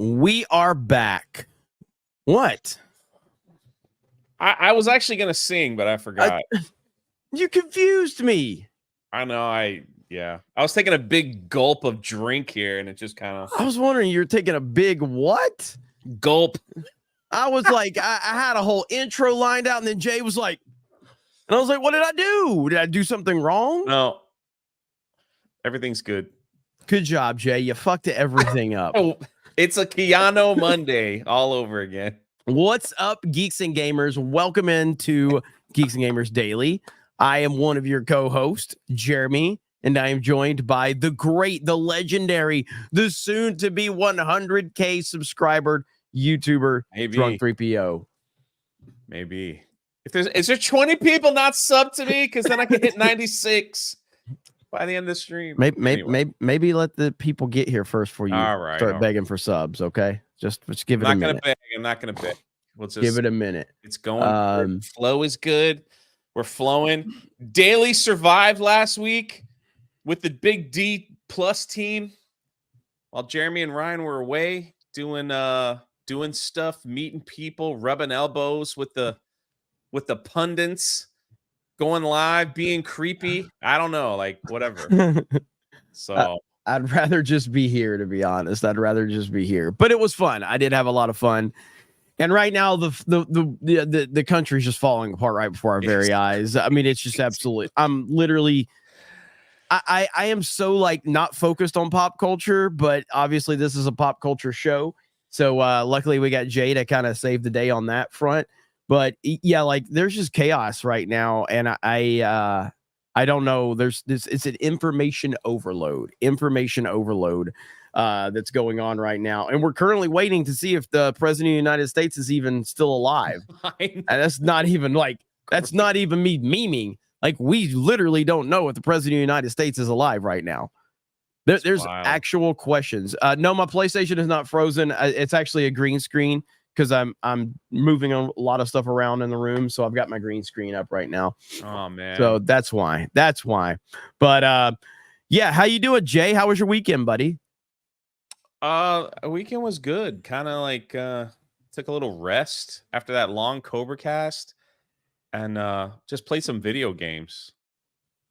We are back. What? I was actually going to sing, but I forgot. You confused me. I know. I was taking a big gulp of drink here, and it just kind of... I was wondering, you're taking a big what? Gulp. I was like, I had a whole intro lined out, and then Jay was like, and I was like, what did I do? Did I do something wrong? No. Everything's good. Good job, Jay. You fucked everything up. It's a Keanu Monday all over again. What's up, Geeks and Gamers? Welcome into Geeks and Gamers Daily. I am one of your co-hosts, Jeremy, and I am joined by the great, the legendary, the soon-to-be 100K subscriber YouTuber, Drunk 3PO. Maybe. Is there 20 people not sub to me? Because then I can hit 96 by the end of the stream. Maybe let the people get here first before you start begging for subs, okay? Just give it a minute. I'm not gonna beg. We'll just give it a minute. It's going. Flow is good. We're flowing. Daily survived last week with the Big D plus team, while Jeremy and Ryan were away doing stuff, meeting people, rubbing elbows with the pundits, going live, being creepy. I don't know, like whatever. So I'd rather just be here, to be honest. I'd rather just be here. But it was fun. I did have a lot of fun. And right now, the country's just falling apart right before our very eyes. I mean, it's just absolutely. I'm literally. I am so like not focused on pop culture, but obviously this is a pop culture show. So luckily we got Jay to kind of save the day on that front. But yeah, like there's just chaos right now, and I don't know. It's an information overload that's going on right now, and we're currently waiting to see if the president of the United States is even still alive. And that's not even me memeing. Like, we literally don't know if the president of the United States is alive right now. There's actual questions. No, my PlayStation is not frozen. It's actually a green screen because I'm moving a lot of stuff around in the room, so I've got my green screen up right now. Oh man! So that's why. But yeah, how you doing, Jay? How was your weekend, buddy? A weekend was good. Kind of like took a little rest after that long Cobra cast, and just played some video games.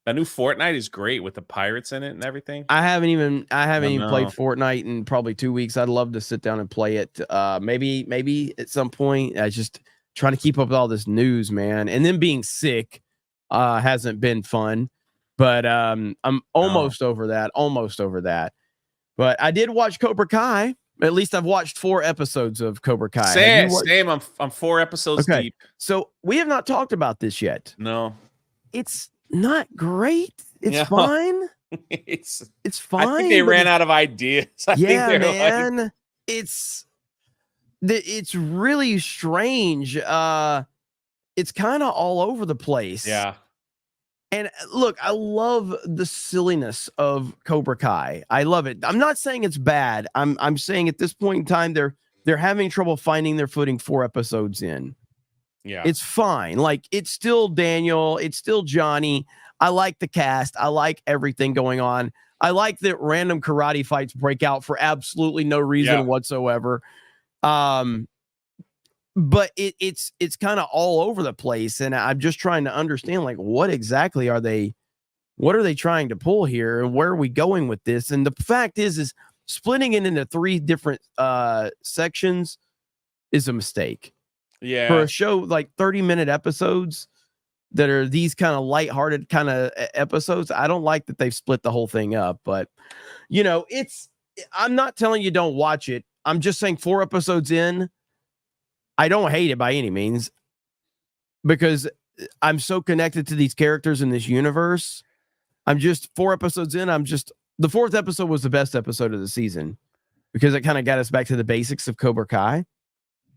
That new Fortnite is great with the pirates in it and everything. I haven't even played Fortnite in probably 2 weeks. I'd love to sit down and play it. Maybe at some point. I just trying to keep up with all this news, man. And then being sick hasn't been fun. But I'm almost over that. But I did watch Cobra Kai. At least I've watched 4 episodes of Cobra Kai. Same. I'm 4 episodes deep. So we have not talked about this yet. No. It's not great. It's fine. It's fine. I think they ran out of ideas. Man. It's really strange. It's kind of all over the place. Yeah. And look, I love the silliness of Cobra Kai. I love it. I'm not saying it's bad. I'm saying at this point in time, they're having trouble finding their footing 4 episodes in. Yeah, it's fine. Like, it's still Daniel. It's still Johnny. I like the cast. I like everything going on. I like that random karate fights break out for absolutely no reason whatsoever. But it's kind of all over the place, and I'm just trying to understand, like, what exactly are they trying to pull here, and where are we going with this? And the fact is splitting it into 3 different sections is a mistake. Yeah, for a show like 30-minute episodes that are these kind of lighthearted kind of episodes, I don't like that they've split the whole thing up. But I'm not telling you don't watch it. I'm just saying 4 episodes in, I don't hate it by any means, because I'm so connected to these characters in this universe. I'm just 4 episodes in. The 4th episode was the best episode of the season because it kind of got us back to the basics of Cobra Kai.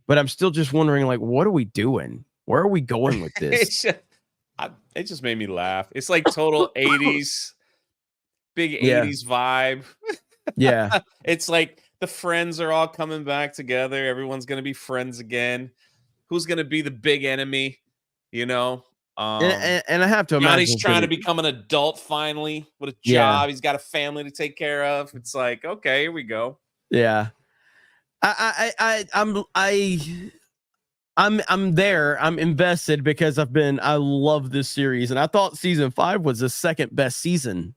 But I'm still just wondering, like, what are we doing? Where are we going with this? It just made me laugh. It's like total 80s, big 80s vibe. Yeah. It's like the friends are all coming back together. Everyone's going to be friends again. Who's going to be the big enemy? And I have to imagine Johnny's trying to become an adult finally with a job. He's got a family to take care of. It's like, okay, here we go. Yeah. I'm there. I'm invested because I love this series, and I thought season 5 was the second best season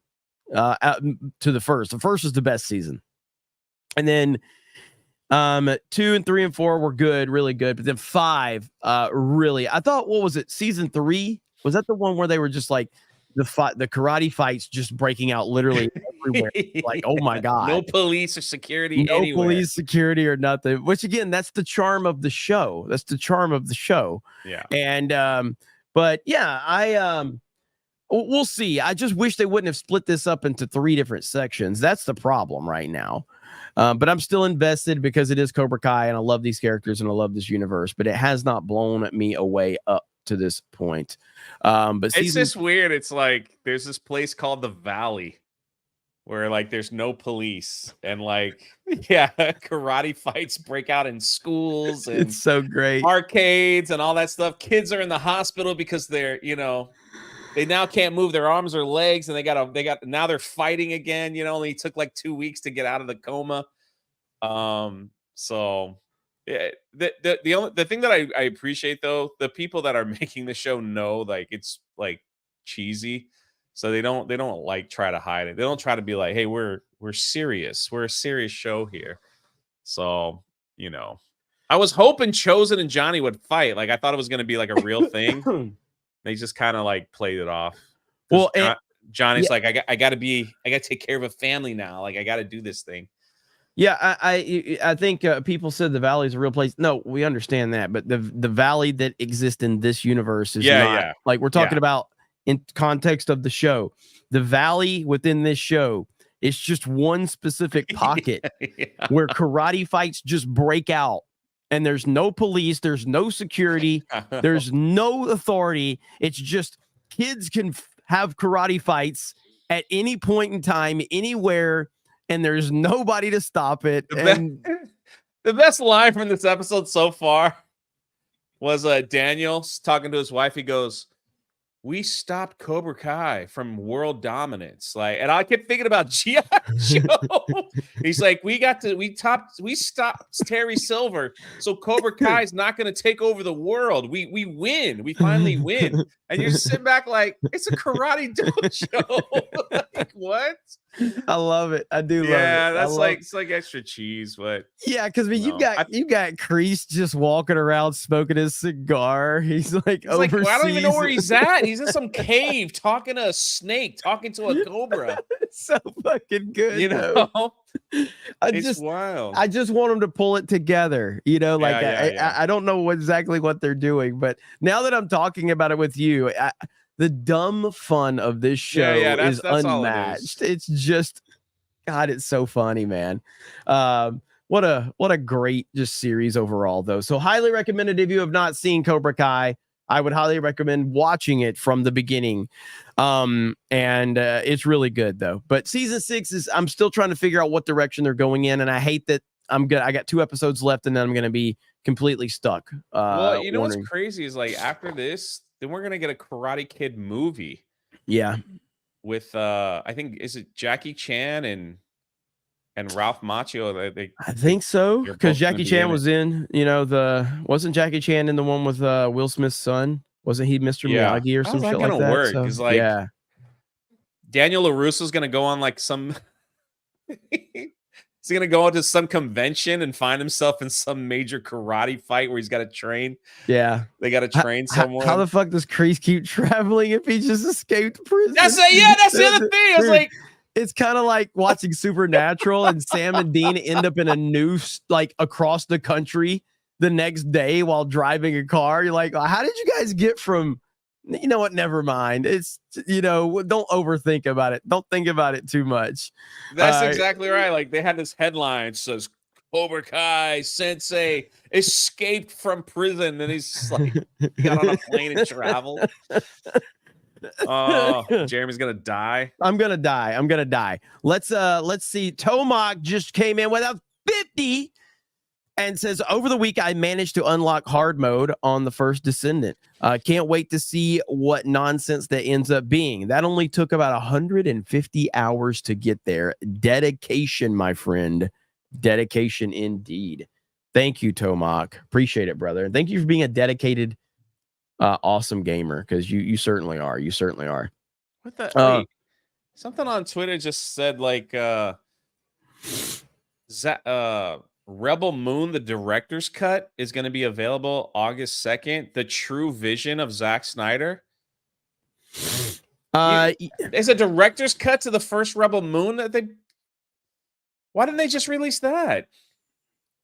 to the first. The first was the best season, and then 2 and 3 and 4 were good, really good, but then 5 really. I thought, what was it? Season 3, was that the one where they were just like the karate fights just breaking out literally everywhere? Like, oh my god, no police or security no anywhere. police, security, or nothing. Which again, that's the charm of the show. That's the charm of the show. Yeah. And but yeah, we'll see. I just wish they wouldn't have split this up into 3 different sections. That's the problem right now. But I'm still invested because it is Cobra Kai, and I love these characters and I love this universe. But it has not blown me away up to this point. But it's just weird. It's like there's this place called the Valley where like there's no police and like karate fights break out in schools and it's so great, arcades and all that stuff. Kids are in the hospital because they're they now can't move their arms or legs, and now they're fighting again. Only took like 2 weeks to get out of the coma. So yeah, the thing that I appreciate though, the people that are making the show know like it's like cheesy, so they don't like try to hide it. They don't try to be like, hey, we're serious. We're a serious show here. So I was hoping Chosen and Johnny would fight. Like I thought it was going to be like a real thing. They just kind of like played it off. Well, Johnny's like, I got to take care of a family now. Like I got to do this thing. Yeah, I think people said the Valley is a real place. No, we understand that, but the Valley that exists in this universe is not like we're talking about in context of the show. The Valley within this show is just one specific pocket where karate fights just break out. And there's no police, there's no security, there's no authority. It's just kids can have karate fights at any point in time, anywhere, and there's nobody to stop it. The best line from this episode so far was Daniel talking to his wife. He goes, "We stopped Cobra Kai from world dominance." And I kept thinking about G.I. Joe. He's like, we stopped Terry Silver, so Cobra Kai is not going to take over the world. We win. We finally win. And you're sitting back like, it's a karate dojo. Like, what? I love it. I do love it. Yeah, that's it's like extra cheese, but yeah, because you got Kreese just walking around smoking his cigar. He's like overseas. Like, well, I don't even know where he's at. He's in some cave talking to a snake, talking to a cobra. So fucking good. It's wild. I just want them to pull it together. I don't know exactly what they're doing, but now that I'm talking about it with you, the dumb fun of this show is unmatched. It's just, God, it's so funny, man. What a great just series overall, though. So highly recommended if you have not seen Cobra Kai. I would highly recommend watching it from the beginning. And it's really good, though. But season 6 I'm still trying to figure out what direction they're going in, and I hate that I got 2 episodes left, and then I'm going to be completely stuck. Well, what's crazy is like after this, then we're gonna get a Karate Kid movie. Yeah, with I think is it Jackie Chan and Ralph Macchio? I think so, because Jackie Chan was in. Wasn't Jackie Chan in the one with Will Smith's son? Wasn't he Mr. Miyagi or some shit like that? Work because Daniel LaRusso's gonna go on like some. He's going to go into some convention and find himself in some major karate fight where he's got to train. Yeah. They got to train someone. How the fuck does Kreese keep traveling if he just escaped prison? That's the other thing. I was like, it's kind of like watching Supernatural and Sam and Dean end up in a noose like across the country the next day while driving a car. You're like, how did you guys get from, you know what? Never mind. It's, don't overthink about it. Don't think about it too much. That's exactly right. Like they had this headline that says Cobra Kai Sensei escaped from prison, and he's just like he got on a plane and traveled. Oh, Jeremy's gonna die. I'm gonna die. Let's see. Tomac just came in with a 50 and says, over the week, I managed to unlock hard mode on the first Descendant. Can't wait to see what nonsense that ends up being. That only took about 150 hours to get there. Dedication, my friend. Dedication indeed. Thank you, Tomak. Appreciate it, brother. And thank you for being a dedicated, awesome gamer, because you certainly are. You certainly are. What the wait? Something on Twitter just said like Rebel Moon, the director's cut, is going to be available August 2nd. The true vision of Zack Snyder. There's a director's cut to the first Rebel Moon that they. Why didn't they just release that?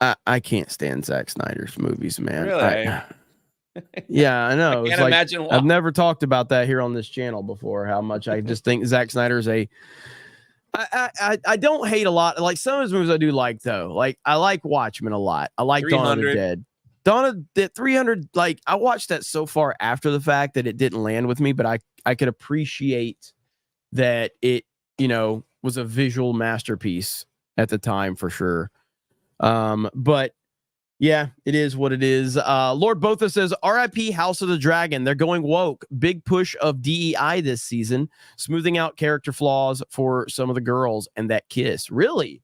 I can't stand Zack Snyder's movies, man. Really? Yeah, I know. I can't imagine why. I've never talked about that here on this channel before. How much I just think Zack Snyder's a. I don't hate a lot. Like some of his movies I do like though. Like I like Watchmen a lot. I like Dawn of the Dead. Dawn of the 300. Like I watched that so far after the fact that it didn't land with me, but I could appreciate that it was a visual masterpiece at the time for sure. But yeah, it is what it is. Lord Botha says, RIP House of the Dragon. They're going woke. Big push of DEI this season, smoothing out character flaws for some of the girls and that kiss. Really?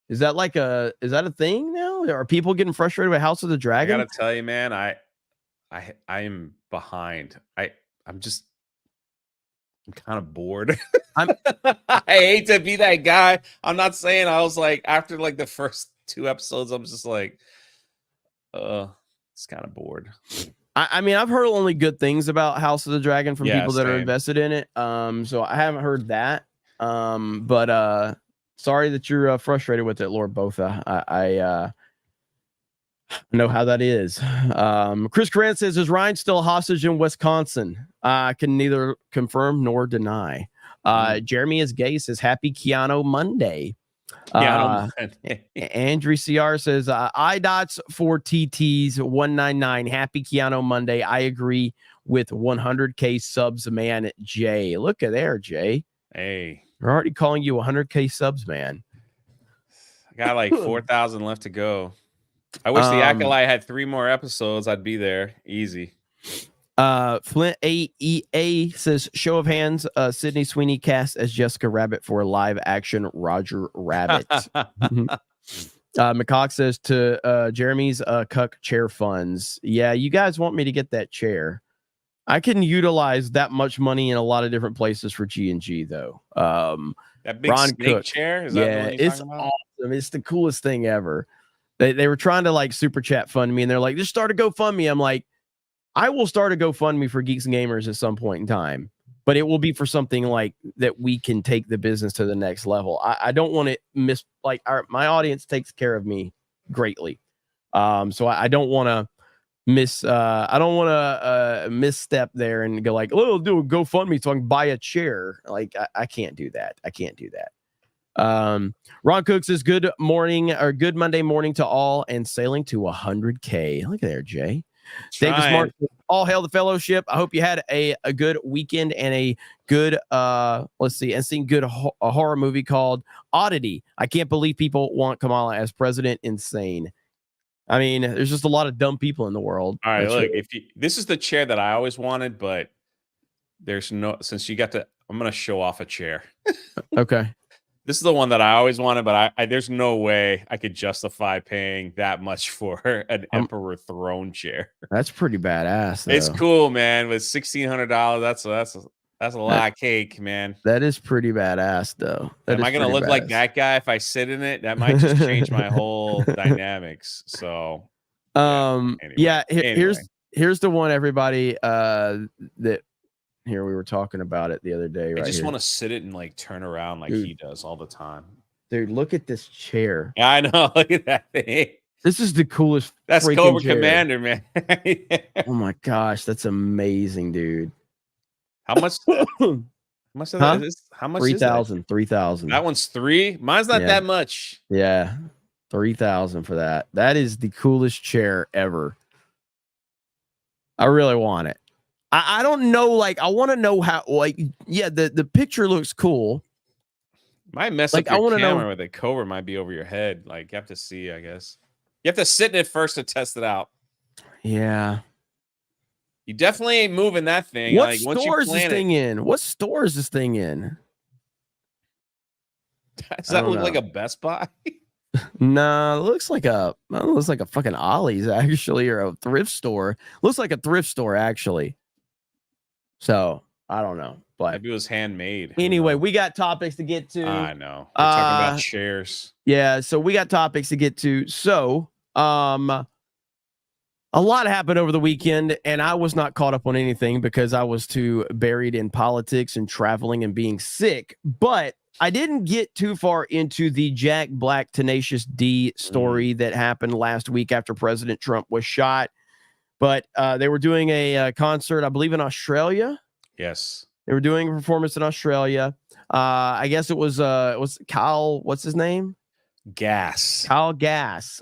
Is that a thing now? Are people getting frustrated with House of the Dragon? I gotta tell you, man, I am behind. I'm kind of bored. I hate to be that guy. I'm not saying I was like after like the first 2 episodes, I'm just like, it's kind of bored. I mean, I've heard only good things about House of the Dragon from people that are invested in it. So I haven't heard that. But sorry that you're frustrated with it, Lord Botha. I know how that is. Chris Grant says, is Ryan still a hostage in Wisconsin? I can neither confirm nor deny. Jeremy is gay, says happy Keanu Monday. Andrew CR says iDots for TTs 199. Happy Keanu Monday. I agree with 100K subs, man. Jay, look at there, Jay. Hey, we're already calling you 100K subs, man. I got like 4,000 left to go. I wish the Acolyte had 3 more episodes. I'd be there easy. Flint AEA says, show of hands, Sydney Sweeney cast as Jessica Rabbit for live action Roger Rabbit. McCock says to Jeremy's cuck chair funds. Yeah, you guys want me to get that chair. I can utilize that much money in a lot of different places for G&G though. That big Ron snake Cook. chair? Is that the one you're it's talking about? Awesome. It's the coolest thing ever. They were trying to like super chat fund me and they're like, just start a GoFundMe. I'm like, I will start a GoFundMe for Geeks and Gamers at some point in time, but it will be for something like that we can take the business to the next level. I don't want to miss, like my audience takes care of me greatly. So I don't want to misstep there and go like, oh, do a GoFundMe so I can buy a chair. Like I can't do that. I can't do that. Ron Cook says good morning or good Monday morning to all and sailing to 100K. Look at there, Jay. Davis Martin, all hail the fellowship. I hope you had a good weekend and a good seen good a horror movie called Oddity. I can't believe people want Kamala as president. Insane. I mean, there's just a lot of dumb people in the world. All right, look, this is the chair that I always wanted, but since you got I'm gonna show off a chair. Okay. This is the one that I always wanted, but there's no way I could justify paying that much for an Emperor throne chair. That's pretty badass, though. It's cool, man. With $1,600, that's a lot of cake, man. That is pretty badass, though. Am I gonna look like that guy if I sit in it? That might just change my whole dynamics. So, anyway. Here's the one, everybody. Here we were talking about it the other day. I just want to sit it and like turn around like he does all the time. Dude, look at this chair. Yeah, I know. Look at that thing. This is the coolest. That's Cobra Commander, man. Oh my gosh, that's amazing, dude. How much? How much? How much? 3,000. 3,000. That one's 3. Mine's not that much. Yeah, 3,000 for that. That is the coolest chair ever. I really want it. I don't know, like, I want to know how, like, yeah, the picture looks cool. Might mess up your camera with a Cobra might be over your head. Like, you have to see, I guess. You have to sit in it first to test it out. Yeah. You definitely ain't moving that thing. What store is this thing in? What store is this thing in? Does that look like a Best Buy? No, it looks like a fucking Ollie's actually, or a thrift store. Looks like a thrift store actually. So I don't know, but Maybe it was handmade. anyway, we got topics to get to. I know. We're talking about shares. Yeah, so we got topics to get to. So, a lot happened over the weekend, and I was not caught up on anything because I was too buried in politics and traveling and being sick. But I didn't get too far into the Jack Black Tenacious D story that happened last week after President Trump was shot. But they were doing a concert, I believe, in Australia. Yes. They were doing a performance in Australia. I guess it was Kyle, what's his name? Kyle Gass,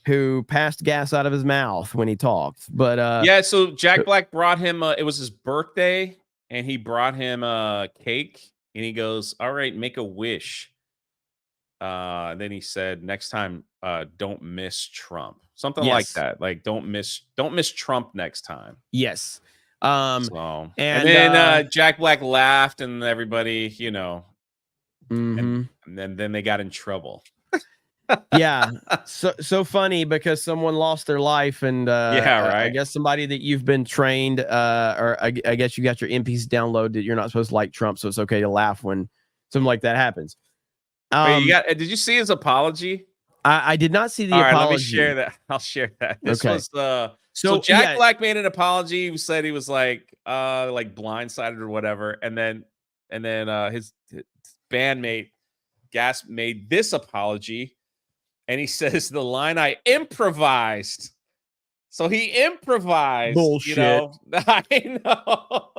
who passed gas out of his mouth when he talked. But yeah, so Jack Black brought him it was his birthday, and he brought him a cake, and he goes, "All right, make a wish." Then he said, "Next time, don't miss Trump." Something like that. Like, don't miss Trump next time. Yes. And then Jack Black laughed, and everybody, and then they got in trouble. Yeah, so funny because someone lost their life, and yeah, right. I guess somebody that you've been trained, or I guess you got your MPs download that you're not supposed to like Trump, so it's okay to laugh when something like that happens. Wait, did you see his apology? I did not see the apology. Let me share that. I'll share that. This was so Jack Black made an apology. He said he was like blindsided or whatever, and then his bandmate Gas made this apology, and he says the line, "I improvised." So he improvised. Bullshit. I know.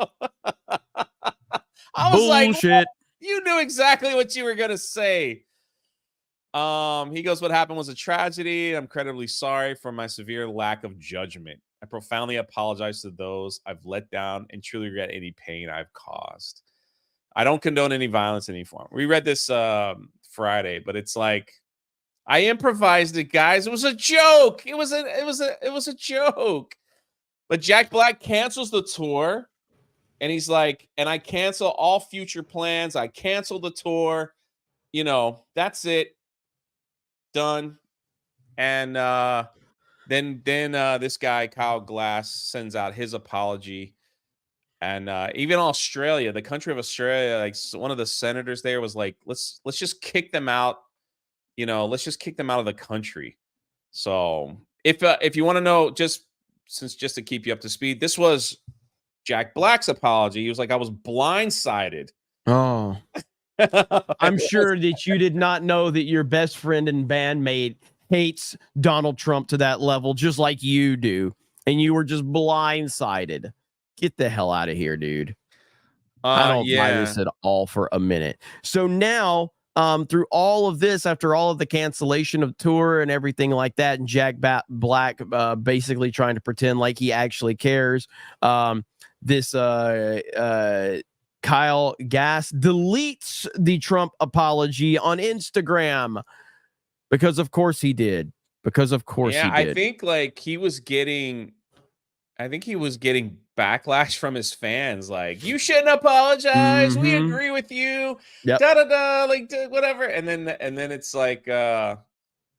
I was bullshit. Like, well, you knew exactly what you were gonna say. He goes, "What happened was a tragedy. I'm incredibly sorry for my severe lack of judgment. I profoundly apologize to those I've let down and truly regret any pain I've caused. I don't condone any violence in any form." We read this Friday, but it's like, I improvised it, guys. It was a joke. It was a joke. But Jack Black cancels the tour, and he's like, "And I cancel all future plans. I cancel the tour. That's it. Done." And then this guy Kyle Glass sends out his apology, and even Australia, the country of Australia, like one of the senators there was like, let's just kick them out. Let's just kick them out of the country. So if you want to know, just to keep you up to speed, this was Jack Black's apology. He was like, "I was blindsided." Oh. I'm sure that you did not know that your best friend and bandmate hates Donald Trump to that level, just like you do. And you were just blindsided. Get the hell out of here, dude. I don't buy this at all for a minute. So now, through all of this, after all of the cancellation of tour and everything like that, and Jack Black basically trying to pretend like he actually cares, this Kyle Gass deletes the Trump apology on Instagram because of course he did. Because of course he did. I think he was getting backlash from his fans. Like, "You shouldn't apologize. We agree with you." Yep. Whatever. And then it's like, oh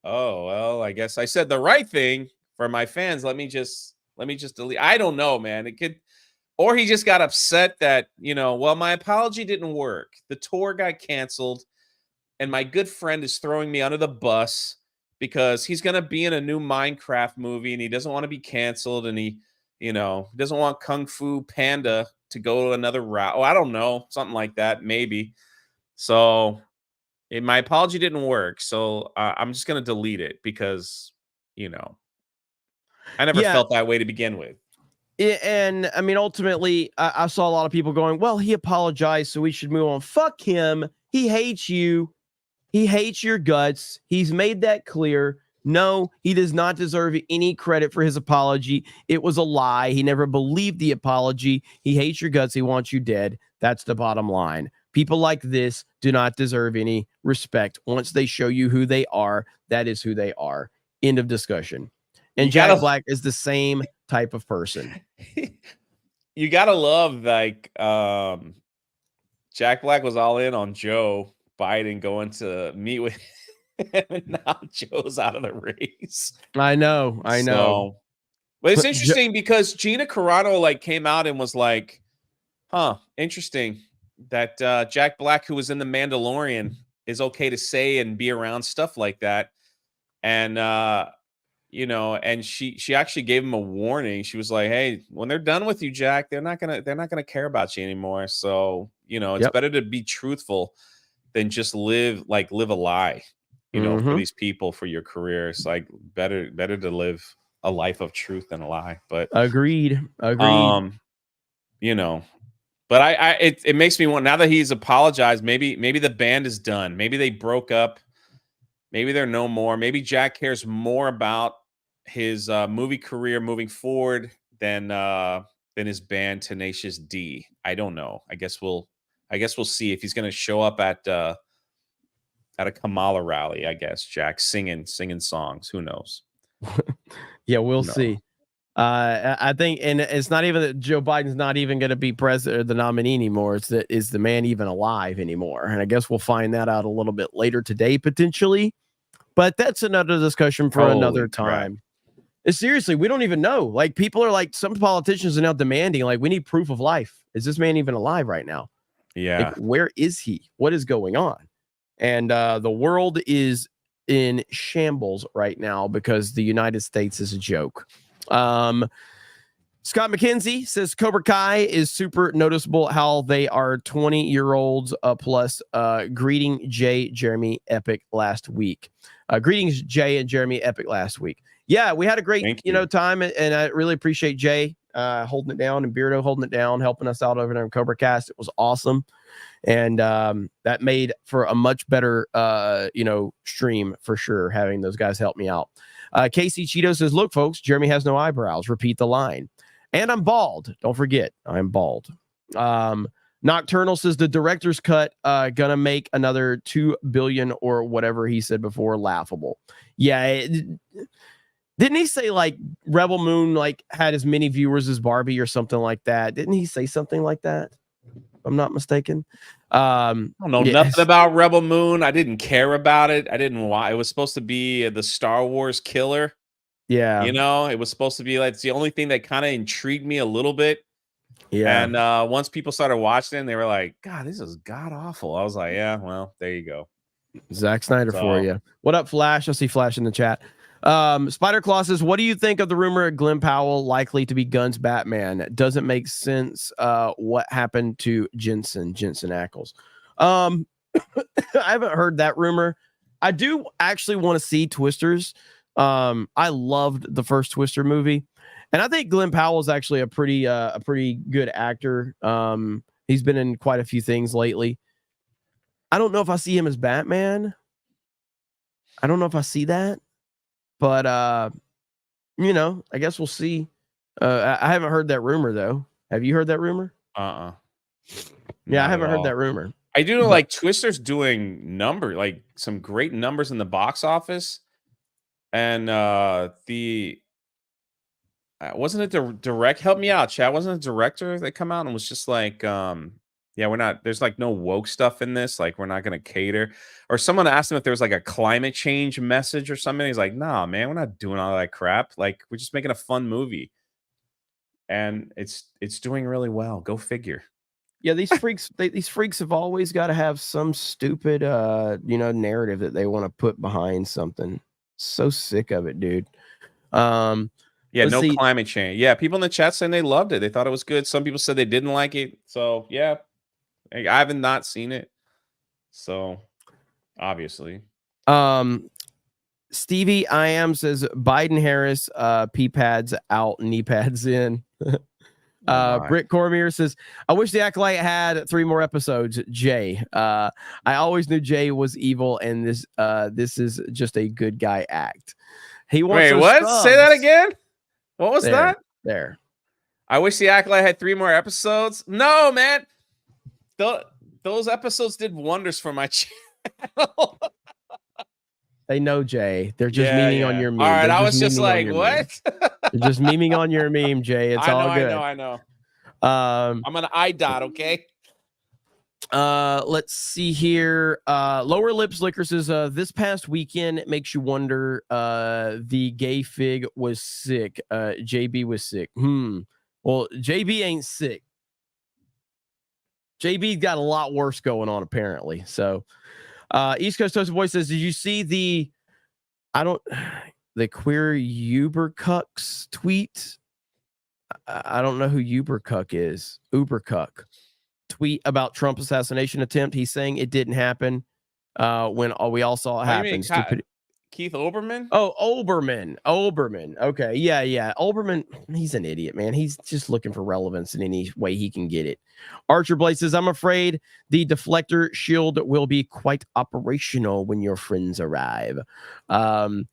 well, I guess I said the right thing for my fans. Let me just delete. I don't know, man. It could. Or he just got upset that, well, my apology didn't work. The tour got canceled, and my good friend is throwing me under the bus because he's going to be in a new Minecraft movie, and he doesn't want to be canceled, and he, doesn't want Kung Fu Panda to go another route. Oh, I don't know. Something like that, maybe. So my apology didn't work, so I'm just going to delete it because, I never felt that way to begin with. And I mean, ultimately, I saw a lot of people going, "Well, he apologized, so we should move on." Fuck him. He hates you. He hates your guts. He's made that clear. No, he does not deserve any credit for his apology. It was a lie. He never believed the apology. He hates your guts. He wants you dead. That's the bottom line. People like this do not deserve any respect. Once they show you who they are, that is who they are. End of discussion. And Jack Black is the same type of person. You gotta love, Jack Black was all in on Joe Biden going to meet with And now Joe's out of the race. I know. So, but it's interesting because Gina Carano like came out and was like, huh, interesting that Jack Black, who was in The Mandalorian, is okay to say and be around stuff like that. And and she actually gave him a warning. She was like, hey, when they're done with you, Jack, they're not gonna care about you anymore. So, it's better to be truthful than just live a lie, for these people, for your career. It's like better to live a life of truth than a lie. But agreed. But it makes me want, now that he's apologized, maybe the band is done. Maybe they broke up. Maybe they're no more. Maybe Jack cares more about his movie career moving forward than his band Tenacious D. I don't know. I guess we'll see if he's going to show up at a Kamala rally. I guess Jack singing songs. Who knows? Yeah, we'll see. I think, and it's not even that Joe Biden's not even going to be president or the nominee anymore. It's that, is the man even alive anymore? And I guess we'll find that out a little bit later today, potentially. But that's another discussion for another time. Seriously, we don't even know. Like, people are like, some politicians are now demanding, like, we need proof of life. Is this man even alive right now? Yeah. Like, where is he? What is going on? And the world is in shambles right now because the United States is a joke. Scott McKenzie says Cobra Kai is super noticeable how they are 20-year-olds plus. Greeting Jay, Jeremy, Epic last week. Greetings, Jay and Jeremy, Epic last week. Yeah, we had a great time, and I really appreciate Jay holding it down and Beardo holding it down, helping us out over there in Cobra Cast. It was awesome, and that made for a much better stream for sure, having those guys help me out. Casey Cheeto says, look, folks, Jeremy has no eyebrows. Repeat the line. And I'm bald. Don't forget, I'm bald. Nocturnal says the director's cut gonna make another 2 billion or whatever he said before. Laughable. Yeah. Didn't he say like Rebel Moon like had as many viewers as Barbie or something like that? Didn't he say something like that? If I'm not mistaken. I don't know nothing about Rebel Moon. I didn't care about it. I didn't want. It was supposed to be the Star Wars killer. Yeah, it was supposed to be like, it's the only thing that kind of intrigued me a little bit. Yeah, and once people started watching it, they were like, God, this is god awful. I was like, yeah, well, there you go. Zack Snyder for you. What up, Flash? I see Flash in the chat. Spider Claw says, what do you think of the rumor of Glenn Powell likely to be Gunn's Batman? Doesn't make sense. What happened to Jensen Ackles? I haven't heard that rumor. I do actually want to see Twisters. I loved the first Twister movie, and I think Glenn Powell is actually a pretty good actor. He's been in quite a few things lately. I don't know if I see him as Batman. I don't know if I see that. But, I guess we'll see. I haven't heard that rumor, though. Have you heard that rumor? Yeah, I haven't heard that rumor. I do know, like, Twister's doing some great numbers in the box office. And wasn't it the direct? Help me out, chat. Wasn't a director that come out and was just like, yeah, we're not, there's like no woke stuff in this. Like, we're not going to cater. Or someone asked him if there was like a climate change message or something. He's like, nah, man, we're not doing all that crap. Like, we're just making a fun movie. And it's doing really well. Go figure. Yeah, these freaks have always got to have some stupid, narrative that they want to put behind something. So sick of it, dude. Yeah, climate change. Yeah, people in the chat saying they loved it. They thought it was good. Some people said they didn't like it. So, yeah. I haven't not seen it. So, obviously. Stevie I am says Biden Harris pee pads out, knee pads in. Britt Cormier says, I wish the Acolyte had 3 more episodes. Jay. I always knew Jay was evil, and this is just a good guy act. He wants Wait, what? Subs. Say that again. What was that? There. I wish the Acolyte had 3 more episodes. No, man. Those episodes did wonders for my channel. They know, Jay. They're just memeing on your meme. All right, I was just like, what? They're just memeing on your meme, Jay. It's all good. I know. I'm an IDOT, okay? Let's see here. Lower Lips Liquor says, this past weekend it makes you wonder. The gay fig was sick. JB was sick. Well, JB ain't sick. JB's got a lot worse going on apparently. So, East Coast Toasted Boy says, did you see the queer Ubercucks tweet? I don't know who Ubercuck is. Ubercuck tweet about Trump assassination attempt. He's saying it didn't happen when we all saw it happen. Keith Olbermann? Oh, Olbermann. Okay. Yeah. Olbermann, he's an idiot, man. He's just looking for relevance in any way he can get it. Archer Blade says, I'm afraid the deflector shield will be quite operational when your friends arrive. Karnak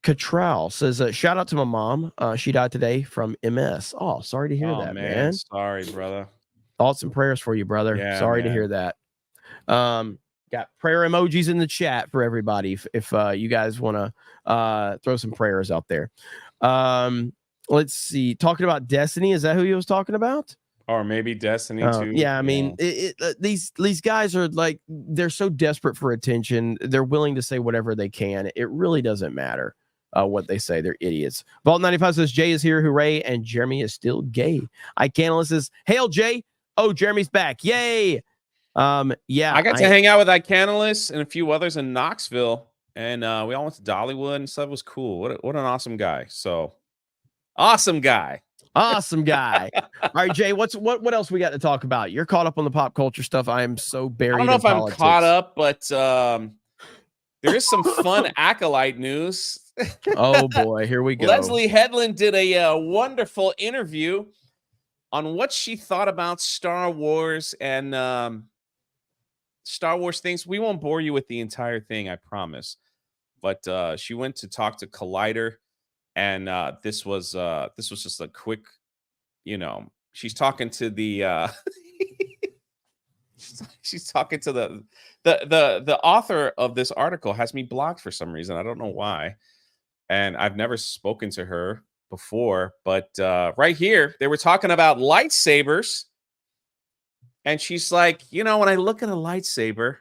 Cattrall says, shout out to my mom. She died today from MS. Oh, sorry to hear that, man. Sorry, brother. Thoughts and prayers for you, brother. Yeah, sorry to hear that. Got prayer emojis in the chat for everybody if you guys want to throw some prayers out there. Let's see. Talking about Destiny, is that who he was talking about? Or maybe Destiny too. Yeah, I mean, these guys are like, they're so desperate for attention. They're willing to say whatever they can. It really doesn't matter what they say. They're idiots. Vault 95 says, Jay is here, hooray, and Jeremy is still gay. Icanalist says, hail Jay. Oh, Jeremy's back. Yay. Yeah. I got to hang out with Icanalist and a few others in Knoxville, and we all went to Dollywood and stuff. It was cool. What an awesome guy. So awesome guy. Awesome guy. All right, Jay, what else we got to talk about? You're caught up on the pop culture stuff. I am so buried. I don't know if politics. I'm caught up, but there is some fun Acolyte news. Oh boy, here we go. Leslye Headland did a wonderful interview on what she thought about Star Wars and Star Wars things. We won't bore you with the entire thing, I promise. But she went to talk to Collider. And this was just a quick, she's talking to the she's talking to the author of this article has me blocked for some reason. I don't know why. And I've never spoken to her before, but right here, they were talking about lightsabers. And she's like, when I look at a lightsaber,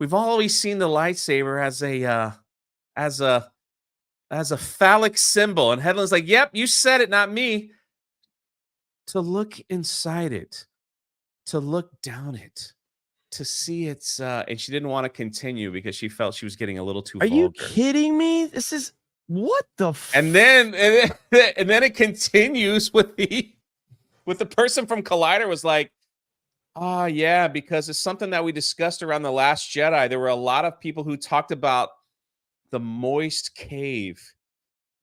we've always seen the lightsaber as a phallic symbol. And Headland's like, yep, you said it, not me. To look inside it, to look down it, to see its and she didn't want to continue because she felt she was getting a little too vulgar. Are you kidding me? This is what the and then it continues with the person from Collider was like, oh yeah, because it's something that we discussed around The Last Jedi. There were a lot of people who talked about the moist cave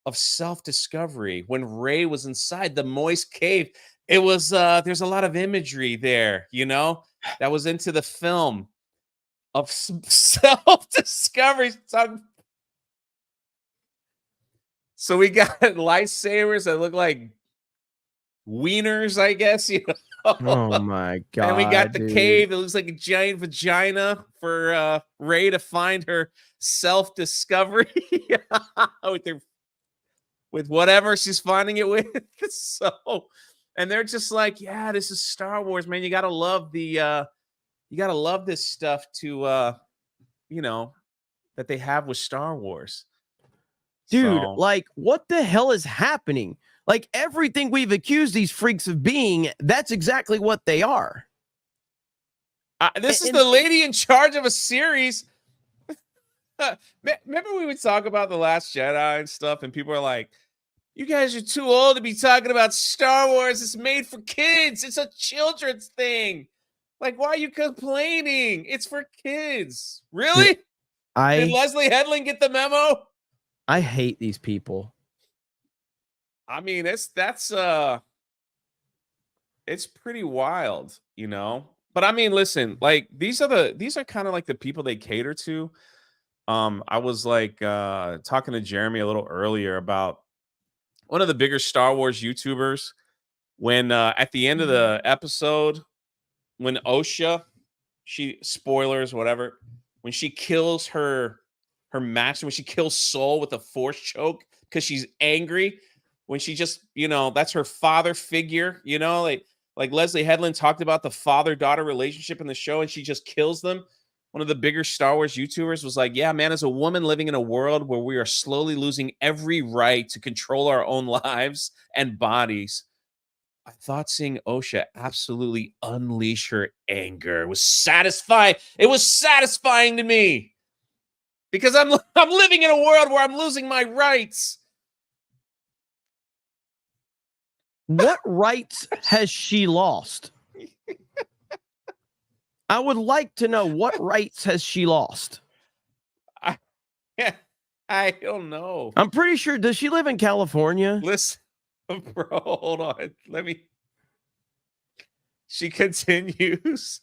of self-discovery when Rey was inside the moist cave. It was there's a lot of imagery there, that was into the film of self-discovery. So we got lightsabers that look like wieners, I guess. Oh my god! And we got the cave that looks like a giant vagina for Rey to find her self-discovery with whatever she's finding it with. So, and they're just like, yeah, this is Star Wars, man. You gotta love this stuff to that they have with Star Wars. Dude, like, what the hell is happening? Like, everything we've accused these freaks of being, that's exactly what they are. This is the lady in charge of a series. Remember we would talk about The Last Jedi and stuff, and people are like, you guys are too old to be talking about Star Wars. It's made for kids. It's a children's thing. Like, why are you complaining? It's for kids. Really? Did Leslye Headland get the memo? I hate these people. I mean, it's pretty wild, But I mean, listen, like these are kind of like the people they cater to. I was like talking to Jeremy a little earlier about one of the bigger Star Wars YouTubers when at the end of the episode, when Osha, spoilers, whatever, when she kills her master, when she kills Soul with a force choke because she's angry. When she just, that's her father figure, like Like Leslye Headland talked about the father-daughter relationship in the show, and she just kills them. One of the bigger Star Wars YouTubers was like, yeah, man, as a woman living in a world where we are slowly losing every right to control our own lives and bodies, I thought seeing Osha absolutely unleash her anger was satisfying. It was satisfying to me because I'm living in a world where I'm losing my rights. What rights has she lost? I would like to know what rights has she lost. I don't know. I'm pretty sure. Does she live in California? Listen, bro, hold on. She continues.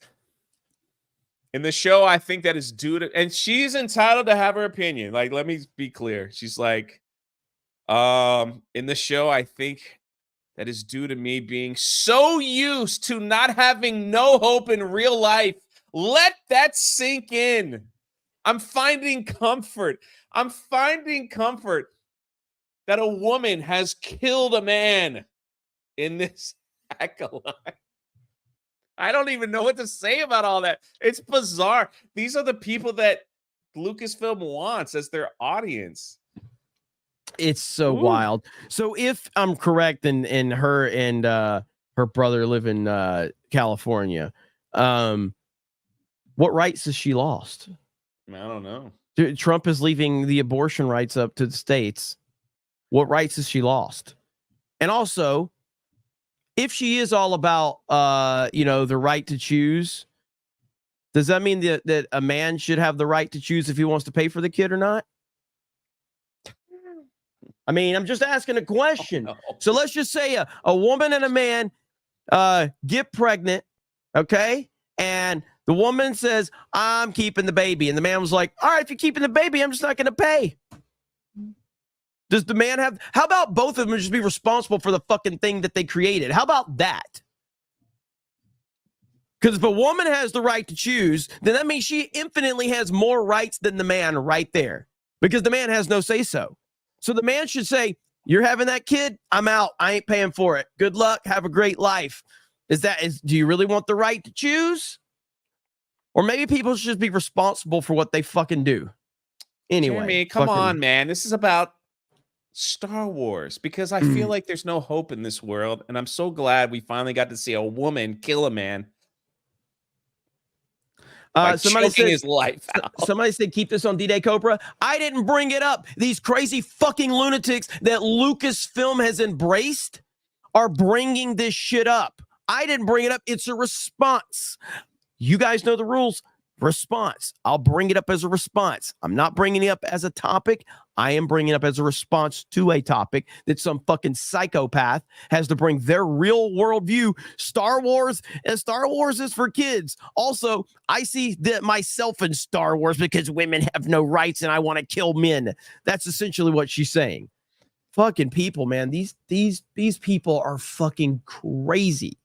In the show, I think that is due to, and she's entitled to have her opinion. Like, let me be clear. She's like, in the show, I think that is due to me being so used to not having no hope in real life. Let that sink in. I'm finding comfort that a woman has killed a man in this Acolyte. I don't even know what to say about all that. It's bizarre. These are the people that Lucasfilm wants as their audience. It's so wild. So if I'm correct, and her and her brother live in California, what rights has she lost? I don't know. Trump is leaving the abortion rights up to the states. What rights has she lost? And also, if she is all about the right to choose, does that mean that a man should have the right to choose if he wants to pay for the kid or not? I mean, I'm just asking a question. Oh, no. So let's just say a woman and a man get pregnant, okay? And the woman says, I'm keeping the baby. And the man was like, all right, if you're keeping the baby, I'm just not going to pay. Does the man have, how about both of them just be responsible for the fucking thing that they created? How about that? Because if a woman has the right to choose, then that means she infinitely has more rights than the man right there. Because the man has no say-so. So the man should say, you're having that kid? I'm out. I ain't paying for it. Good luck. Have a great life. Do you really want the right to choose? Or maybe people should just be responsible for what they fucking do. Anyway. Jeremy, come on, man. This is about Star Wars, because I feel like there's no hope in this world. And I'm so glad we finally got to see a woman kill a man. Somebody said his life out. Somebody said, keep this on D-Day Cobra. I didn't bring it up. These crazy fucking lunatics that Lucasfilm has embraced are bringing this shit up. I didn't bring it up. It's a response. You guys know the rules. Response. I'll bring it up as a response. I'm not bringing it up as a topic. I am bringing it up as a response to a topic that some fucking psychopath has to bring their real world view. Star Wars, and Star Wars is for kids. Also, I see that myself in Star Wars because women have no rights and I want to kill men. That's essentially what she's saying. Fucking people, man. These people are fucking crazy.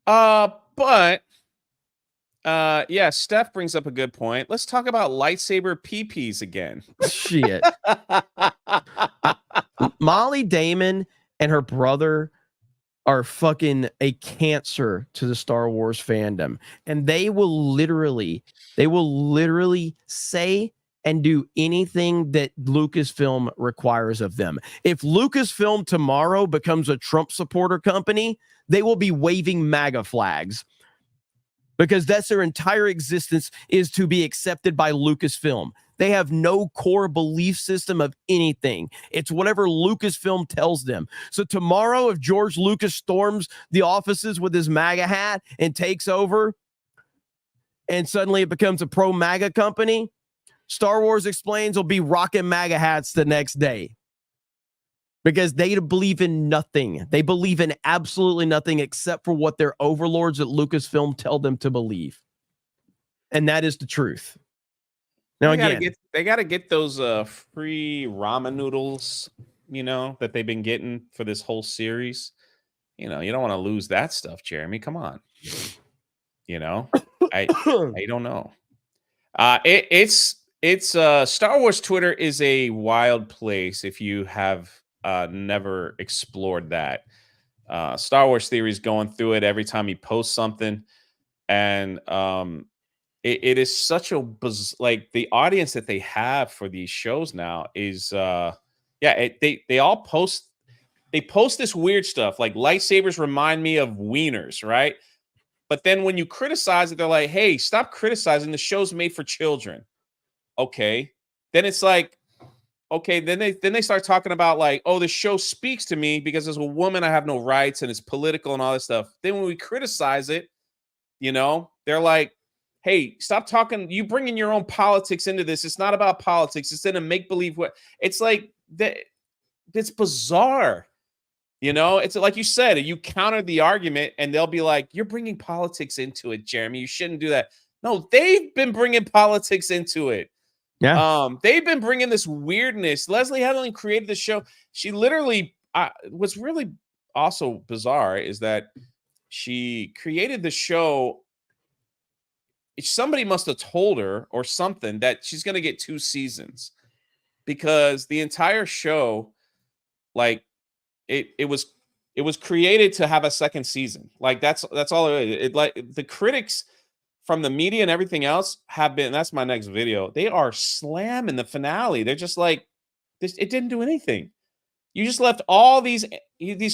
But yeah, Steph brings up a good point. Let's talk about lightsaber PPs again. Shit. Molly Damon and her brother are fucking a cancer to the Star Wars fandom. And they will literally say and do anything that Lucasfilm requires of them. If Lucasfilm tomorrow becomes a Trump supporter company, they will be waving MAGA flags. Because that's their entire existence, is to be accepted by Lucasfilm. They have no core belief system of anything. It's whatever Lucasfilm tells them. So tomorrow, if George Lucas storms the offices with his MAGA hat and takes over, and suddenly it becomes a pro-MAGA company, Star Wars Explains will be rocking MAGA hats the next day. Because they believe in nothing. They believe in absolutely nothing except for what their overlords at Lucasfilm tell them to believe. And that is the truth. Now, they got to get those free ramen noodles, that they've been getting for this whole series. You don't want to lose that stuff, Jeremy. Come on. I don't know. It's Star Wars Twitter is a wild place if you have never explored that. Star Wars Theory's going through it every time he posts something, and it is such a like the audience that they have for these shows now is they all post this weird stuff like lightsabers remind me of wieners, right? But then when you criticize it, they're like, hey, stop criticizing, the show's made for children. Okay, then it's like, okay, then they start talking about like, oh, the show speaks to me because as a woman I have no rights and it's political and all this stuff. Then when we criticize it, they're like, hey, stop talking. You bring in your own politics into this. It's not about politics. It's in a make-believe way. It's like that. It's bizarre. It's like you said, you counter the argument and they'll be like, you're bringing politics into it, Jeremy. You shouldn't do that. No, they've been bringing politics into it. Yeah. They've been bringing this weirdness. Leslye Headland created the show. She literally, what's really also bizarre is that she created the show. Somebody must have told her or something that she's going to get 2 seasons because the entire show, like it was created to have a second season. Like that's all it is. It like the critics from the media and everything else have been, that's my next video. They are slamming the finale. They're just like, it didn't do anything. You just left all these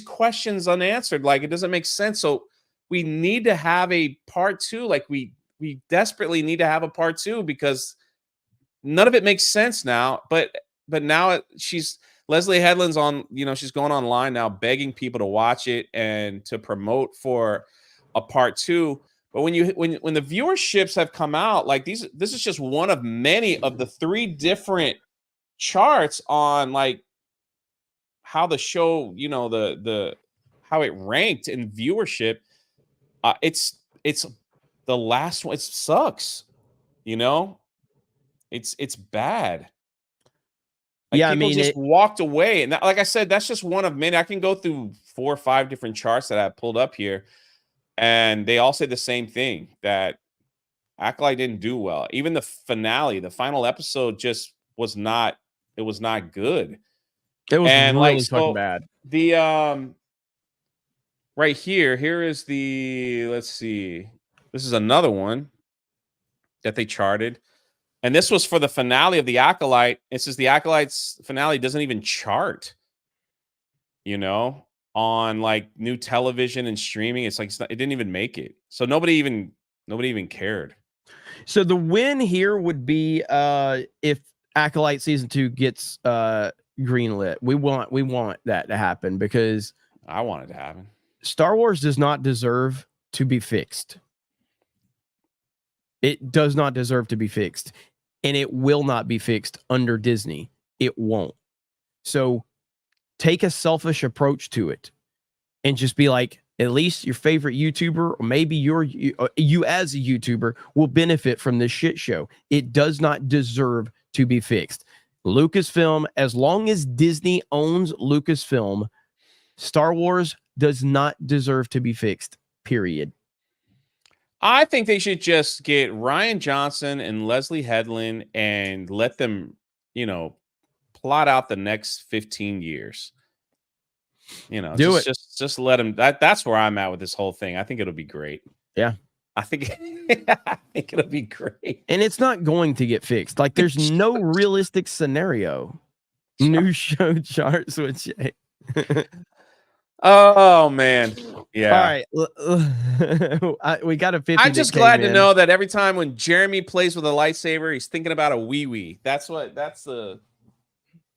questions unanswered. Like it doesn't make sense. So we need to have a part 2. Like we desperately need to have a part 2 because none of it makes sense now. But now Leslye Headland's on, she's going online now begging people to watch it and to promote for a part 2. But when the viewerships have come out, like this is just one of many of the 3 different charts on like how the show, the how it ranked in viewership. It's the last one. It sucks. It's bad. Like Yeah, people just walked away. And like I said, that's just one of many. I can go through 4 or 5 different charts that I pulled up here. And they all say the same thing, that Acolyte didn't do well. Even the finale, the final episode just was not good. It was really fucking bad. The right here is the, let's see. This is another one that they charted. And this was for the finale of the Acolyte. It says the Acolyte's finale doesn't even chart, on like new television and streaming. It's like it didn't even make it. So nobody even cared. So the win here would be if Acolyte season 2 gets greenlit. We want that to happen because I want it to happen. Star Wars does not deserve to be fixed. It does not deserve to be fixed. And it will not be fixed under Disney. It won't. So take a selfish approach to it and just be like, at least your favorite YouTuber, or maybe you as a YouTuber, will benefit from this shit show. It does not deserve to be fixed. Lucasfilm, as long as Disney owns Lucasfilm, Star Wars does not deserve to be fixed, period. I think they should just get Rian Johnson and Leslye Headland and let them, plot out the next 15 years. Just let them. That's where I'm at with this whole thing. I think it'll be great. Yeah. I think it'll be great. And it's not going to get fixed. Like there's no realistic scenario. New show charts with Oh man. Yeah. All right. We got a 50. I'm just glad to know that every time when Jeremy plays with a lightsaber, he's thinking about a wee. That's the.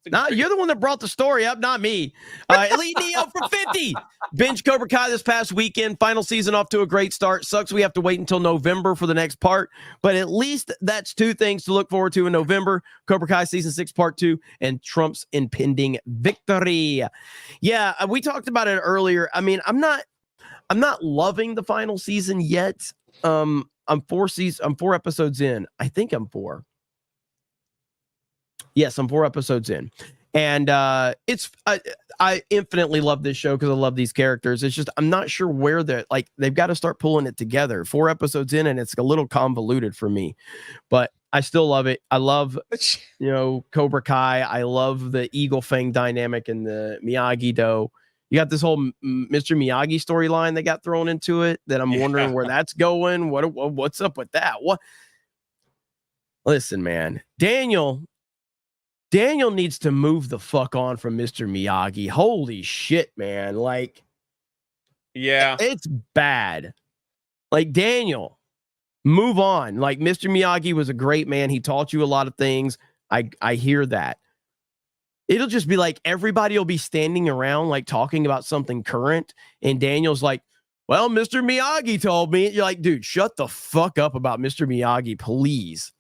No, you're the one that brought the story up, not me. Elite Neo for 50. Binge Cobra Kai this past weekend. Final season off to a great start. Sucks we have to wait until November for the next part, but at least that's 2 things to look forward to in November. Cobra Kai season 6 part 2 and Trump's impending victory. Yeah, we talked about it earlier. I mean, I'm not loving the final season yet. I'm 4 episodes in. I think I'm 4. Yes, I'm 4 episodes in. And I infinitely love this show because I love these characters. It's just I'm not sure where they've got to start pulling it together. 4 episodes in, and it's a little convoluted for me. But I still love it. I love, Cobra Kai. I love the Eagle Fang dynamic and the Miyagi-Do. You got this whole Mr. Miyagi storyline that got thrown into it that I'm wondering where that's going. What's up with that? What? Listen, man, Daniel needs to move the fuck on from Mr. Miyagi. Holy shit, man. Like, yeah, it's bad. Like, Daniel, move on. Like, Mr. Miyagi was a great man. He taught you a lot of things. I hear that. It'll just be like everybody will be standing around, like talking about something current. And Daniel's like, well, Mr. Miyagi told me. You're like, dude, shut the fuck up about Mr. Miyagi, please.